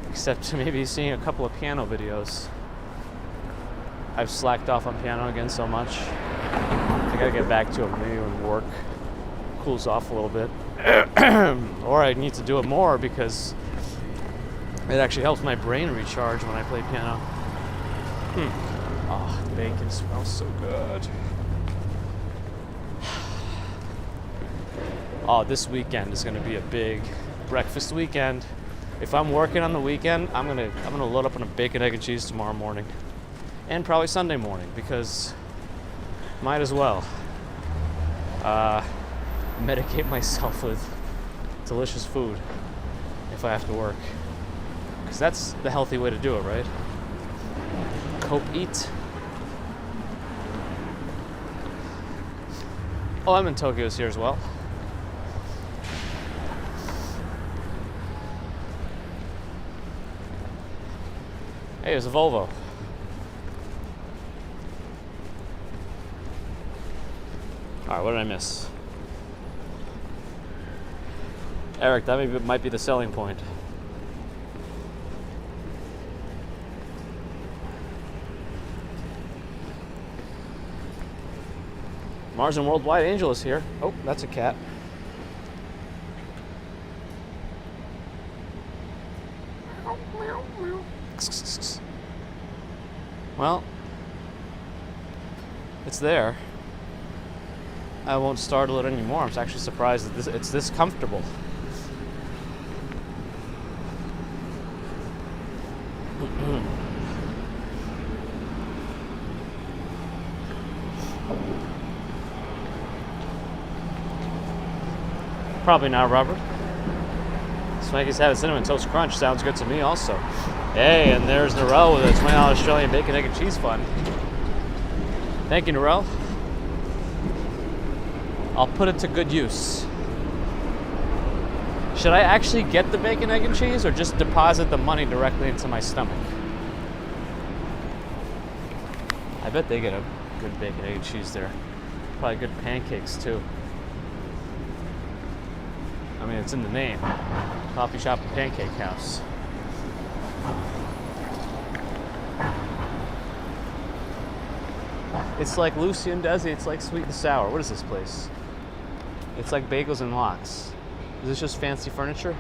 Except to maybe seeing a couple of piano videos. I've slacked off on piano again so much. I gotta get back to it maybe when work cools off a little bit. Or I need to do it more because it actually helps my brain recharge when I play piano. Oh, the bacon smells so good. Oh, this weekend is gonna be a big breakfast weekend. If I'm working on the weekend, I'm gonna load up on a bacon, egg, and cheese tomorrow morning. And probably Sunday morning, because might as well medicate myself with delicious food if I have to work. Because that's the healthy way to do it, right? Cope-eat. Oh, I'm in Tokyo's here as well. Hey, there's a Volvo. Alright, what did I miss? Eric, that might be the selling point. Mars and Worldwide Angel is here. Oh, that's a cat. Well, it's there. I won't startle it anymore. I'm actually surprised that it's this comfortable. Probably not, Robert. Swanky's having Cinnamon Toast Crunch. Sounds good to me also. Hey, and there's Narelle with a $20 Australian bacon, egg, and cheese fund. Thank you, Narelle. I'll put it to good use. Should I actually get the bacon, egg, and cheese, or just deposit the money directly into my stomach? I bet they get a good bacon, egg, and cheese there. Probably good pancakes, too. I mean, it's in the name. Coffee shop and pancake house. It's like Lucy and Desi, it's like sweet and sour. What is this place? It's like bagels and lox. Is this just fancy furniture?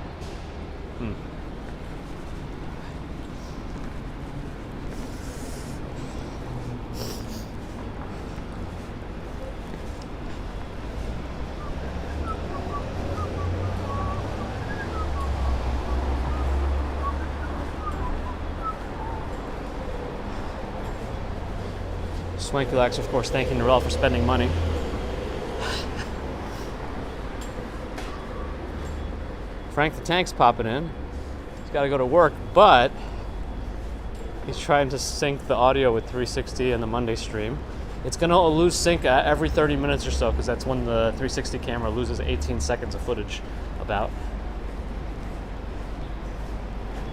Swanky Lax, of course, thanking Narelle for spending money. Frank the Tank's popping in. He's got to go to work, but he's trying to sync the audio with 360 and the Monday stream. It's going to lose sync every 30 minutes or so, because that's when the 360 camera loses 18 seconds of footage about.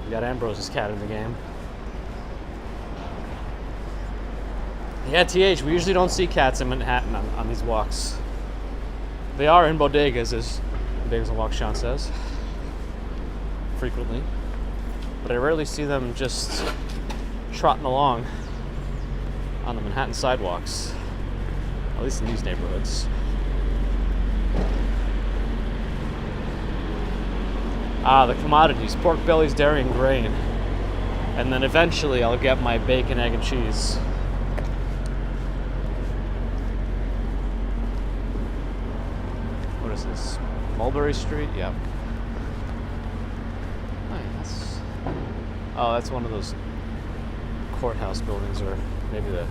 We got Ambrose's cat in the game. Yeah, TH, we usually don't see cats in Manhattan on these walks. They are in bodegas, as Bodegas and Walks Sean says. Frequently. But I rarely see them just trotting along on the Manhattan sidewalks. At least in these neighborhoods. The commodities. Pork bellies, dairy, and grain. And then eventually I'll get my bacon, egg, and cheese. What is this? Mulberry Street, yeah. Oh, that's one of those courthouse buildings, or maybe the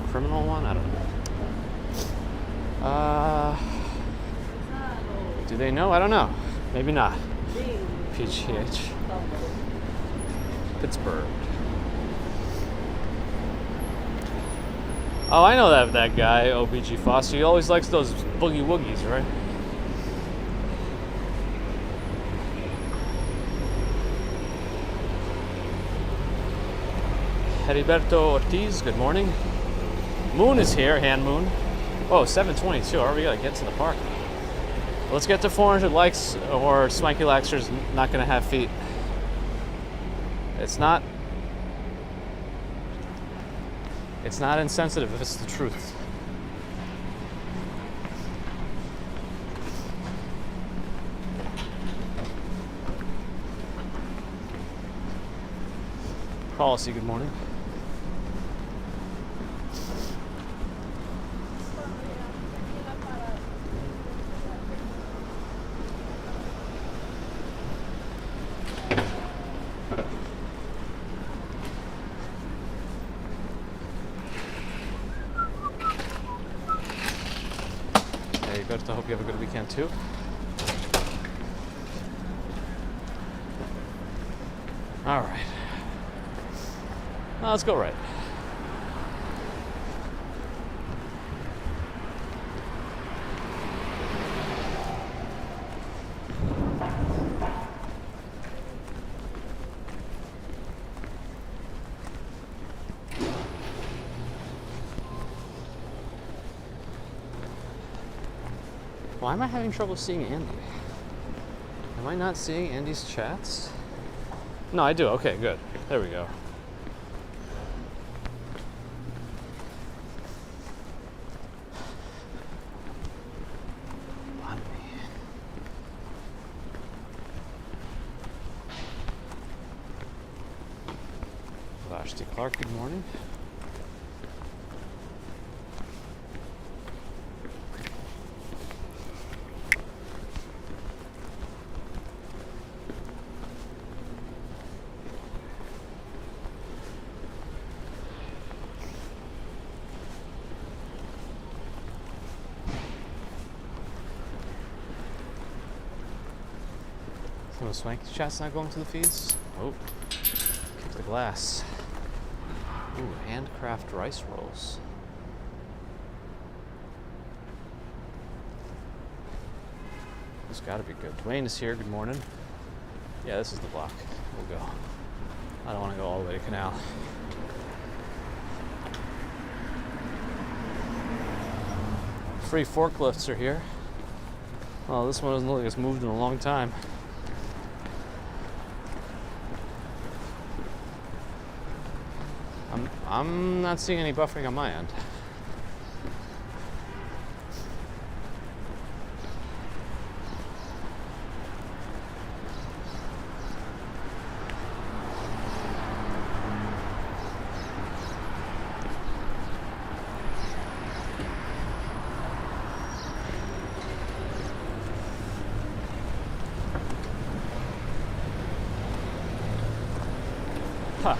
criminal one? I don't know. Do they know? I don't know. Maybe not. PGH. Pittsburgh. Oh, I know that guy, OBG Foster. He always likes those boogie woogies, right? Heriberto Ortiz, good morning. Moon is here, Hand Moon. Oh, 7:22. Already gotta get to the park. Let's get to 400 likes, or Swanky Laxer's not gonna have feet. It's not insensitive if it's the truth. Policy, good morning. I hope you have a good weekend too. All right. Now let's go right. Why am I having trouble seeing Andy? Am I not seeing Andy's chats? No, I do. Okay, good. There we go. Vashti Clark, good morning. So Swanky chat's not going to the feeds? Oh, kick the glass. Ooh, handcraft rice rolls. This gotta be good. Dwayne is here, good morning. Yeah, this is the block. We'll go. I don't want to go all the way to Canal. Free forklifts are here. Oh, this one doesn't look like it's moved in a long time. I'm not seeing any buffering on my end. Huh.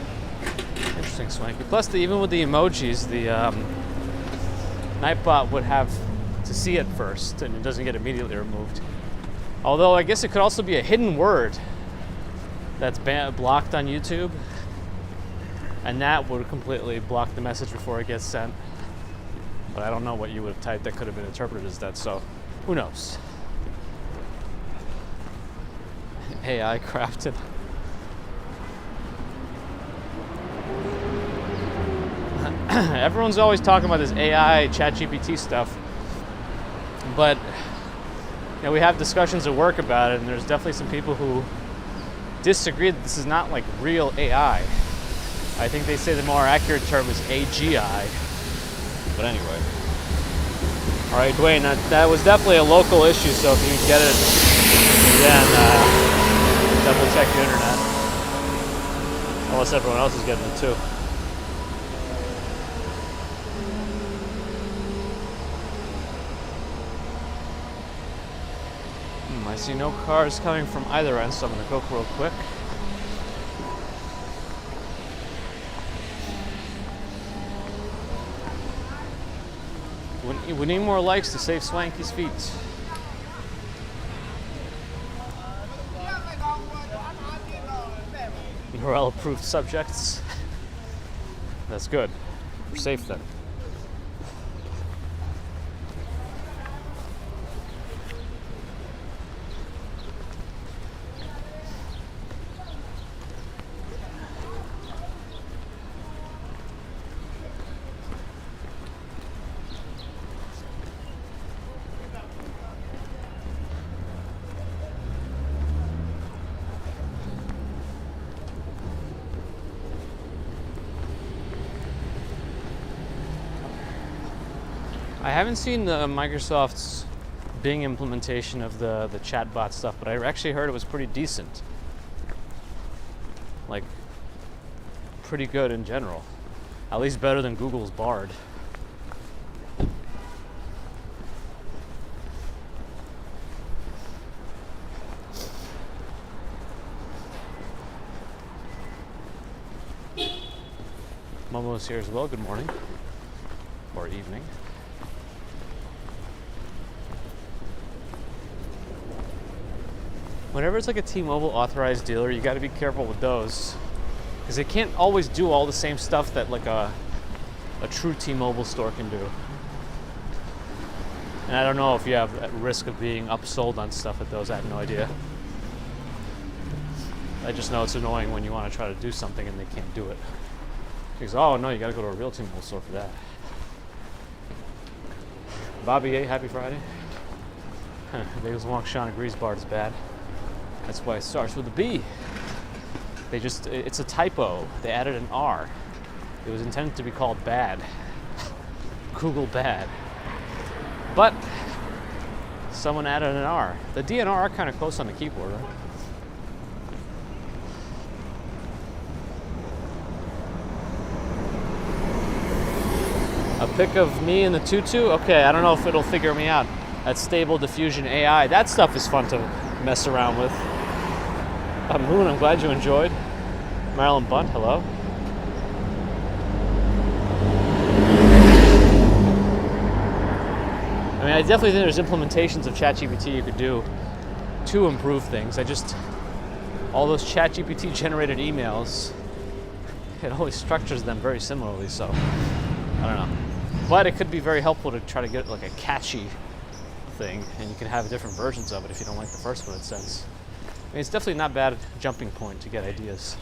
Interesting, Swanky. Plus, even with the emojis, the Nightbot would have to see it first, and it doesn't get immediately removed. Although, I guess it could also be a hidden word that's blocked on YouTube, and that would completely block the message before it gets sent. But I don't know what you would have typed that could have been interpreted as that, so who knows? AI crafted. Everyone's always talking about this AI, ChatGPT stuff, but you know, we have discussions at work about it, and there's definitely some people who disagree that this is not like real AI. I think they say the more accurate term is AGI. But anyway. All right, Dwayne, that was definitely a local issue, so if you can get it, then double check the internet. Unless everyone else is getting it too. see no cars coming from either end, so I'm gonna go real quick. We need more likes to save Swanky's feet. We're all approved subjects. That's good. We're safe then. I haven't seen the Microsoft's Bing implementation of the chatbot stuff, but I actually heard it was pretty decent. Like, pretty good in general. At least better than Google's Bard. Momo's here as well. Good morning. Or evening. Whenever it's like a T-Mobile authorized dealer, you got to be careful with those, because they can't always do all the same stuff that like a true T-Mobile store can do. And I don't know if you have at risk of being upsold on stuff at those. I have no idea. I just know it's annoying when you want to try to do something and they can't do it. Because, oh no, you got to go to a real T-Mobile store for that. Bobby A, happy Friday. Bagels Wonk Sean agrees Bard is bad. That's why it starts with a B. It's a typo. They added an R. It was intended to be called bad. Google bad. But someone added an R. The D and R are kind of close on the keyboard, right? A pic of me in the tutu? Okay, I don't know if it'll figure me out. That Stable Diffusion AI. That stuff is fun to mess around with. Moon, I'm glad you enjoyed. Marilyn Bunt, hello. I mean, I definitely think there's implementations of ChatGPT you could do to improve things. All those ChatGPT generated emails, it always structures them very similarly, so I don't know. But it could be very helpful to try to get like a catchy thing, and you can have different versions of it if you don't like the first one it sends. I mean, it's definitely not bad jumping point to get ideas.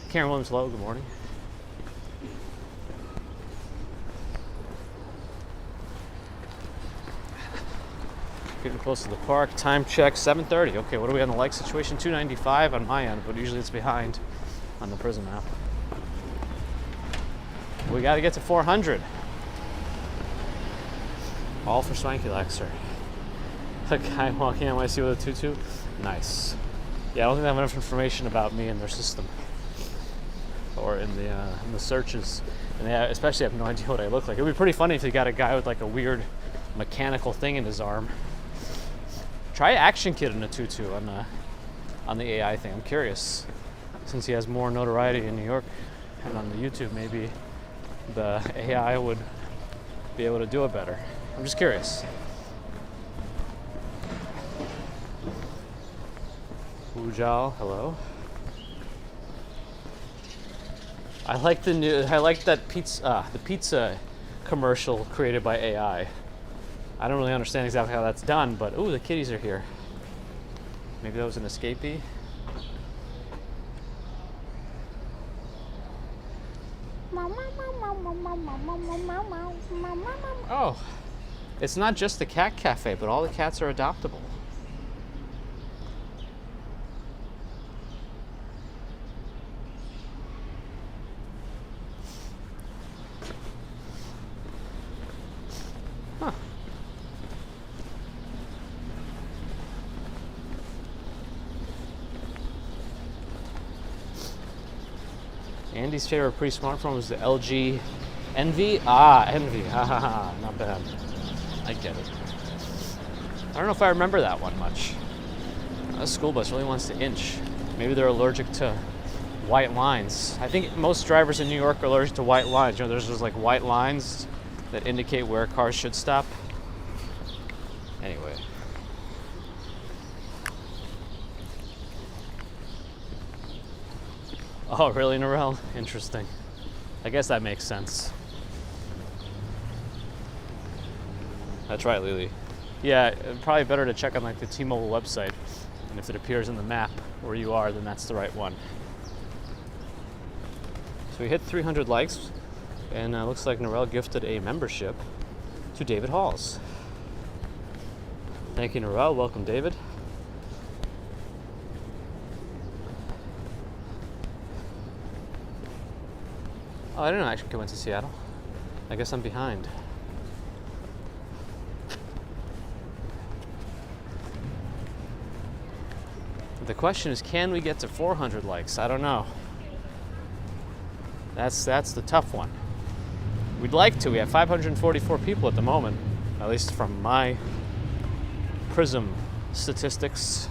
Karen Williams, hello, good morning. Getting close to the park. Time check, 7:30. Okay, what are we on the like situation? 295 on my end, but usually it's behind on the Prism app. We got to get to 400. All for Swanky Laxer. The guy walking NYC with a tutu? Nice. Yeah, I don't think they have enough information about me in their system. Or in the searches. And they especially have no idea what I look like. It would be pretty funny if they got a guy with like a weird mechanical thing in his arm. Try Action Kid in a tutu on the AI thing. I'm curious. Since he has more notoriety in New York and on the YouTube, maybe the AI would be able to do it better. I'm just curious. Ujal, hello. I like that pizza, the pizza commercial created by AI. I don't really understand exactly how that's done, but ooh, the kitties are here. Maybe that was an escapee. Oh, it's not just the cat cafe, but all the cats are adoptable. Huh. Andy's favorite pre-smartphone was the LG Envy. Ah, Envy. Ha ha ha. Not bad. I get it. I don't know if I remember that one much. The school bus really wants to inch. Maybe they're allergic to white lines. I think most drivers in New York are allergic to white lines. You know, there's just like white lines that indicate where cars should stop. Anyway. Oh, really, Narelle? Interesting. I guess that makes sense. That's right, Lily. Yeah, probably better to check on like the T-Mobile website. And if it appears in the map where you are, then that's the right one. So we hit 300 likes, and looks like Narelle gifted a membership to David Halls. Thank you, Narelle. Welcome, David. Oh, I didn't actually go into Seattle. I guess I'm behind. The question is, can we get to 400 likes? I don't know. That's the tough one. We'd like to. We have 544 people at the moment, at least from my Prism statistics.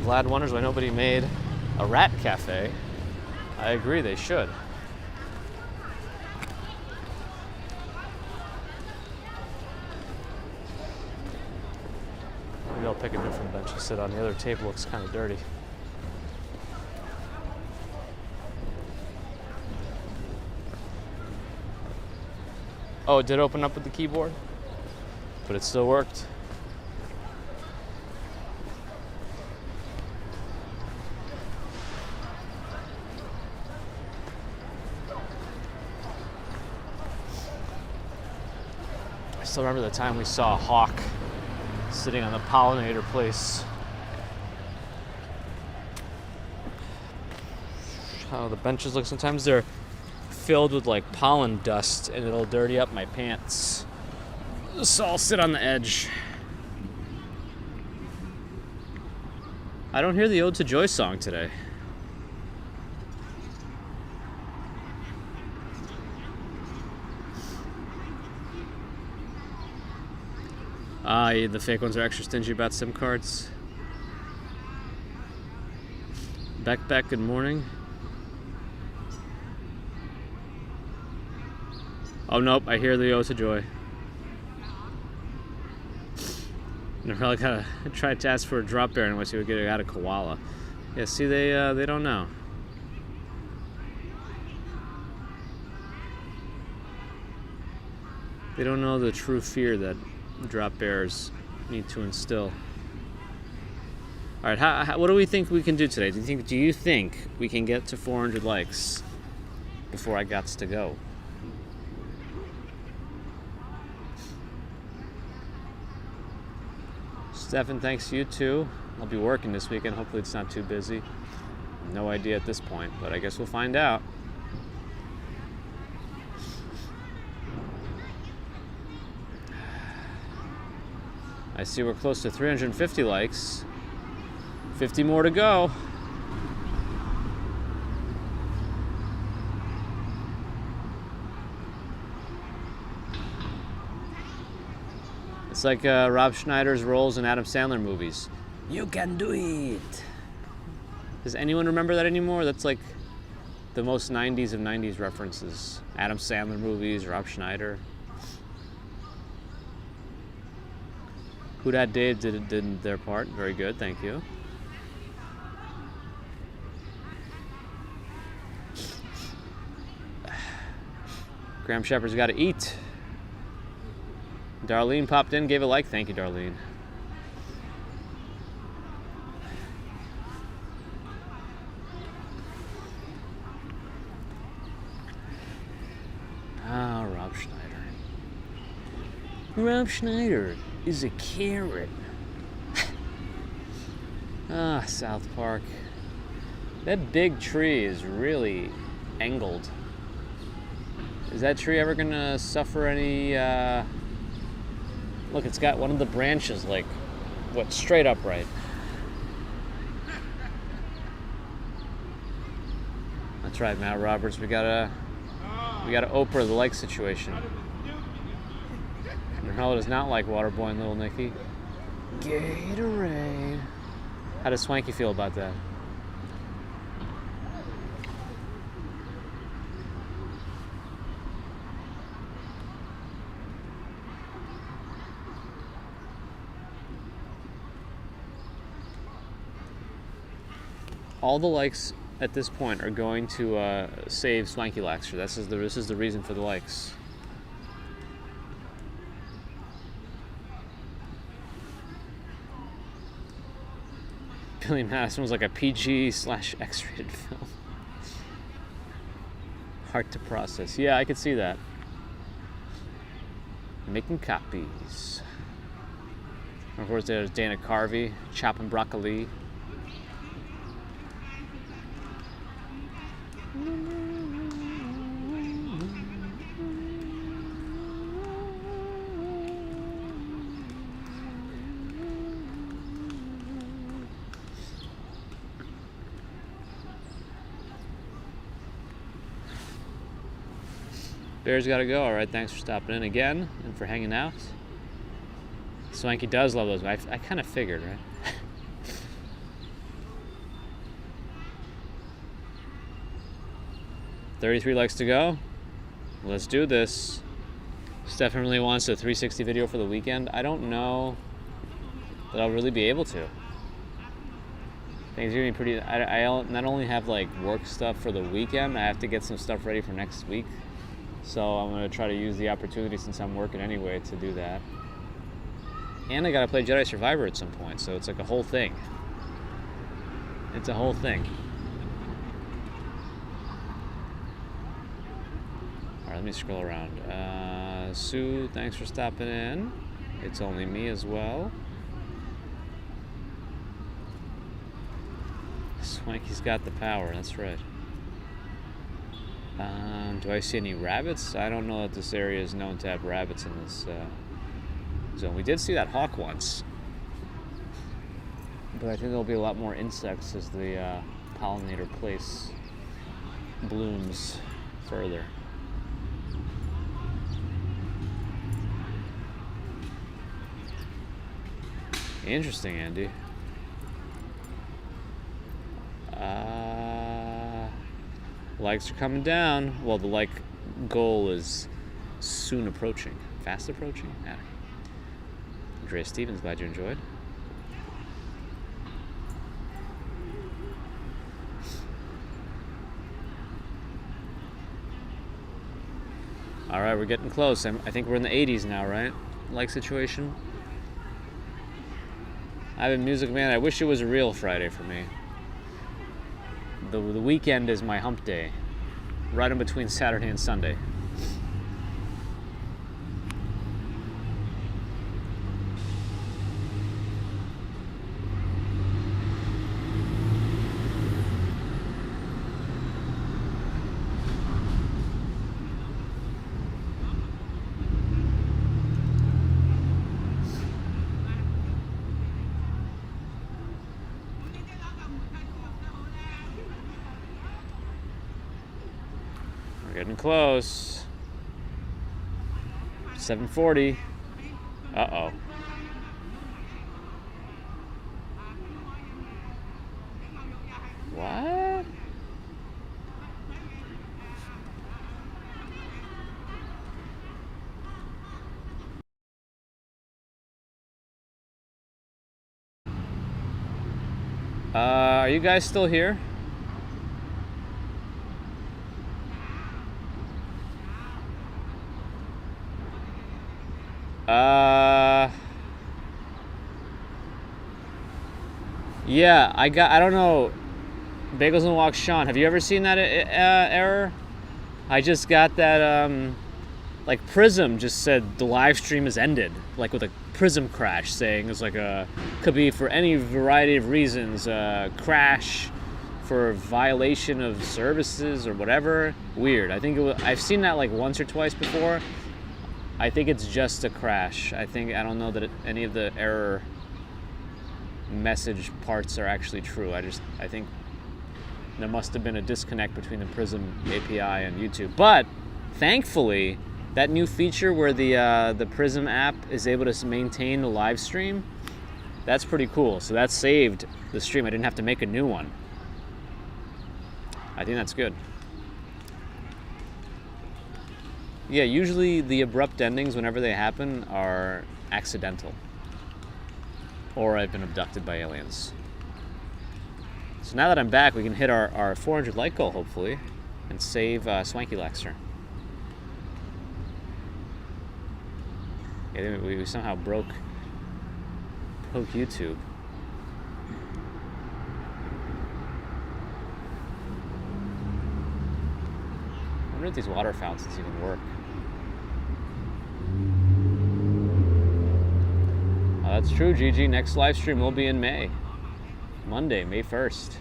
Vlad wonders why nobody made a rat cafe. I agree, they should. Maybe I'll pick a different bench to sit on. The other table looks kind of dirty. Oh, it did open up with the keyboard, but it still worked. I still remember the time we saw a hawk sitting on the pollinator place. How the benches look, sometimes they're filled with like pollen dust and it'll dirty up my pants. So I'll sit on the edge. I don't hear the Ode to Joy song today. The fake ones are extra stingy about SIM cards. Beck, good morning. Oh, nope, I hear the Ode to Joy. And I probably gotta try to ask for a drop bear unless you would get out of koala. Yeah, see, they don't know. They don't know the true fear that drop bears need to instill. All right, what do we think we can do today? Do you think we can get to 400 likes before I gots to go? Stefan, thanks to you too. I'll be working this weekend. Hopefully it's not too busy. No idea at this point, but I guess we'll find out. I see we're close to 350 likes. 50 more to go. It's like Rob Schneider's roles in Adam Sandler movies. You can do it. Does anyone remember that anymore? That's like the most 90s of 90s references. Adam Sandler movies, Rob Schneider. Who Dat Dave did their part. Very good, thank you. Graham Shepard's got to eat. Darlene popped in, gave a like. Thank you, Darlene. Ah, Rob Schneider. Rob Schneider is a carrot. Ah, South Park. That big tree is really angled. Is that tree ever gonna suffer any, look, it's got one of the branches, like, what, straight upright. That's right, Matt Roberts, we got We got to Oprah the like situation. Ronaldo does not like water boy and Little Nicky. Gatorade. How does Swanky feel about that? All the likes at this point are going to save Swanky Laxer. This is the reason for the likes. Billy Madison was like a PG/X-rated film. Hard to process. Yeah, I could see that. Making copies. Of course, there's Dana Carvey chopping broccoli. Bear's gotta go. All right, thanks for stopping in again and for hanging out. Swanky does love those. I kind of figured, right? 33 likes to go. Let's do this. Stefan really wants a 360 video for the weekend. I don't know that I'll really be able to. Things are gonna be pretty. I not only have like work stuff for the weekend, I have to get some stuff ready for next week. So I'm gonna try to use the opportunity, since I'm working anyway, to do that. And I gotta play Jedi Survivor at some point, so it's like a whole thing. It's a whole thing. All right, let me scroll around. Sue, thanks for stopping in. It's only me as well. Swanky's got the power, that's right. Do I see any rabbits? I don't know that this area is known to have rabbits in this zone. We did see that hawk once, but I think there'll be a lot more insects as the pollinator place blooms further. Interesting, Andy. Likes are coming down. Well, the like goal is soon approaching. Fast approaching? Yeah. Andrea Stevens, glad you enjoyed. All right, we're getting close. I think we're in the 80s now, right? Like situation. I've been Music Man. I wish it was a real Friday for me. The weekend is my hump day, right in between Saturday and Sunday. Getting close. 7:40. Uh-oh. What? Are you guys still here? Yeah, I don't know. Bagels and Walk Sean, have you ever seen that error? I just got that, like Prism just said the live stream is ended, like with a Prism crash, saying it's like could be for any variety of reasons, crash for violation of services or whatever. Weird. I think I've seen that like once or twice before. I think it's just a crash. I don't know that any of the error message parts are actually true. I think there must have been a disconnect between the Prism API and YouTube. But Thankfully, that new feature where the Prism app is able to maintain the live stream, that's pretty cool. So that saved the stream. I didn't have to make a new one. I think that's good. Yeah, usually the abrupt endings, whenever they happen, are accidental. Or I've been abducted by aliens. So now that I'm back, we can hit our 400 like goal, hopefully, and save Swanky Laxter. Yeah, we somehow broke YouTube. I wonder if these water fountains even work. Oh, that's true, Gigi. Next live stream will be in May. Monday, May 1st.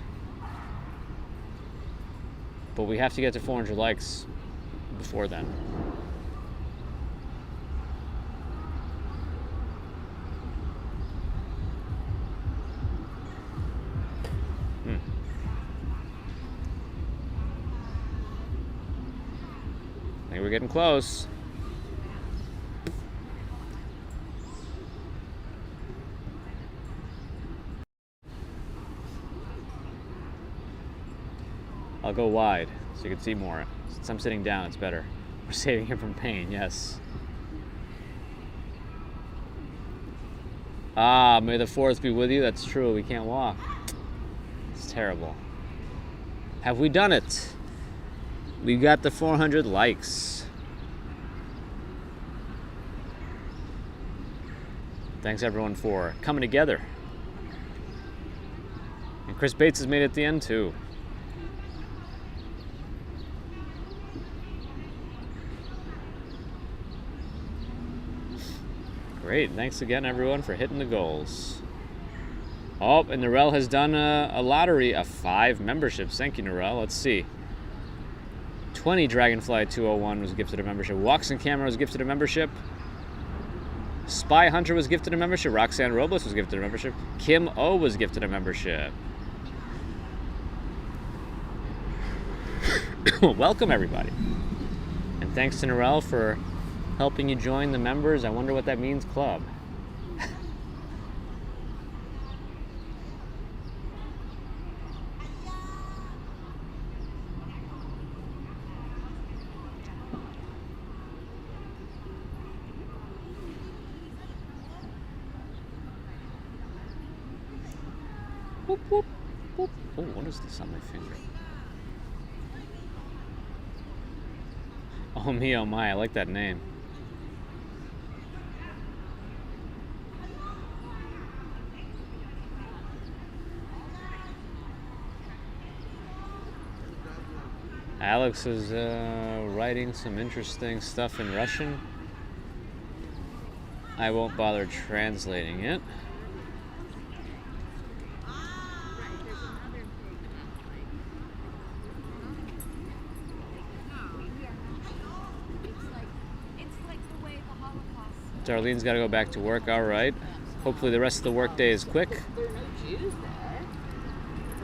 But we have to get to 400 likes before then. I think we're getting close. I'll go wide so you can see more. Since I'm sitting down, it's better. We're saving him from pain, yes. Ah, may the force be with you. That's true, we can't walk. It's terrible. Have we done it? We got the 400 likes. Thanks everyone for coming together. And Chris Bates has made it at the end too. Great, thanks again everyone for hitting the goals. Oh, and Narelle has done a lottery of 5 memberships. Thank you, Narelle. Let's see. 20 Dragonfly 201 was gifted a membership. Walks and Camera was gifted a membership. Spy Hunter was gifted a membership. Roxanne Robles was gifted a membership. Kim O was gifted a membership. Welcome everybody. And thanks to Narelle for helping you join the members. I wonder what that means, club. Whoop, whoop, whoop. Oh, what is this on my finger? Oh me, oh my, I like that name. Alex is writing some interesting stuff in Russian. I won't bother translating it. Darlene's got to go back to work. All right. Hopefully the rest of the workday is quick.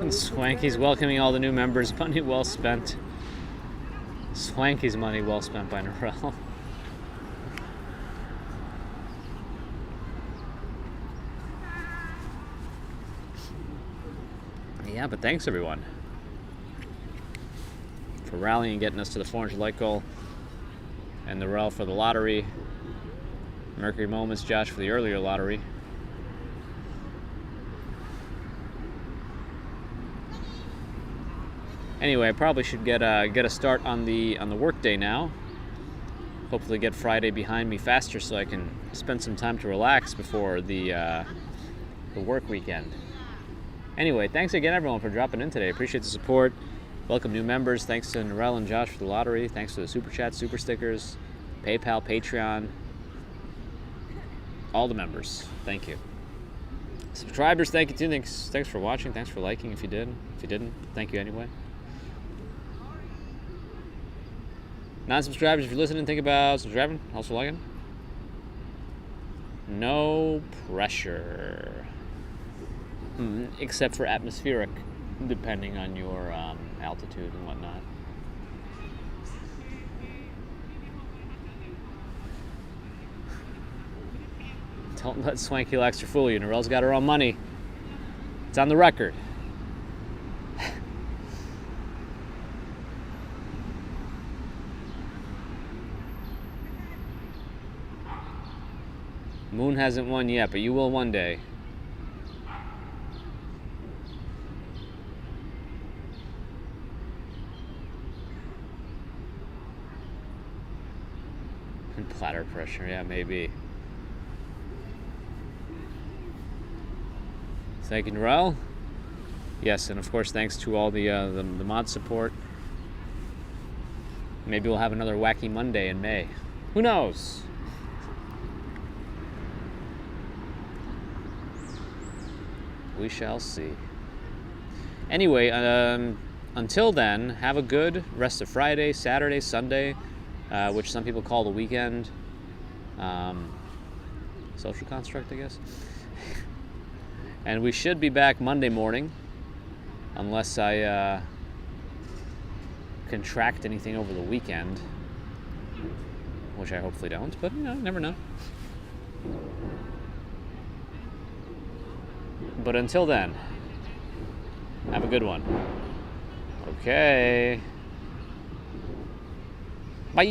And Swanky's welcoming all the new members. Money well spent. Swanky's money well spent by Narelle. Yeah, but thanks everyone for rallying and getting us to the 400 like goal. And Narelle for the lottery. Mercury Moments, Josh for the earlier lottery. Anyway, I probably should get a start on the work day now. Hopefully get Friday behind me faster so I can spend some time to relax before the work weekend. Anyway, thanks again everyone for dropping in today. Appreciate the support. Welcome new members. Thanks to Narelle and Josh for the lottery. Thanks for the super chat, super stickers, PayPal, Patreon. All the members, thank you. Subscribers, thank you too. Thanks for watching. Thanks for liking if you did. If you didn't, thank you anyway. Non-subscribers, if you're listening, think about subscribing, also liking. No pressure. Except for atmospheric, depending on your altitude and whatnot. Don't let Swanky Laxter fool you. Narelle's got her own money. It's on the record. Moon hasn't won yet, but you will one day. And platter pressure, yeah, maybe. Thank you, Narelle. Yes, and of course, thanks to all the mod support. Maybe we'll have another Wacky Monday in May. Who knows? We shall see. Anyway, until then, have a good rest of Friday, Saturday, Sunday, which some people call the weekend. Social construct, I guess. And we should be back Monday morning, unless I contract anything over the weekend, which I hopefully don't, but never know. But until then, have a good one. Okay. Bye.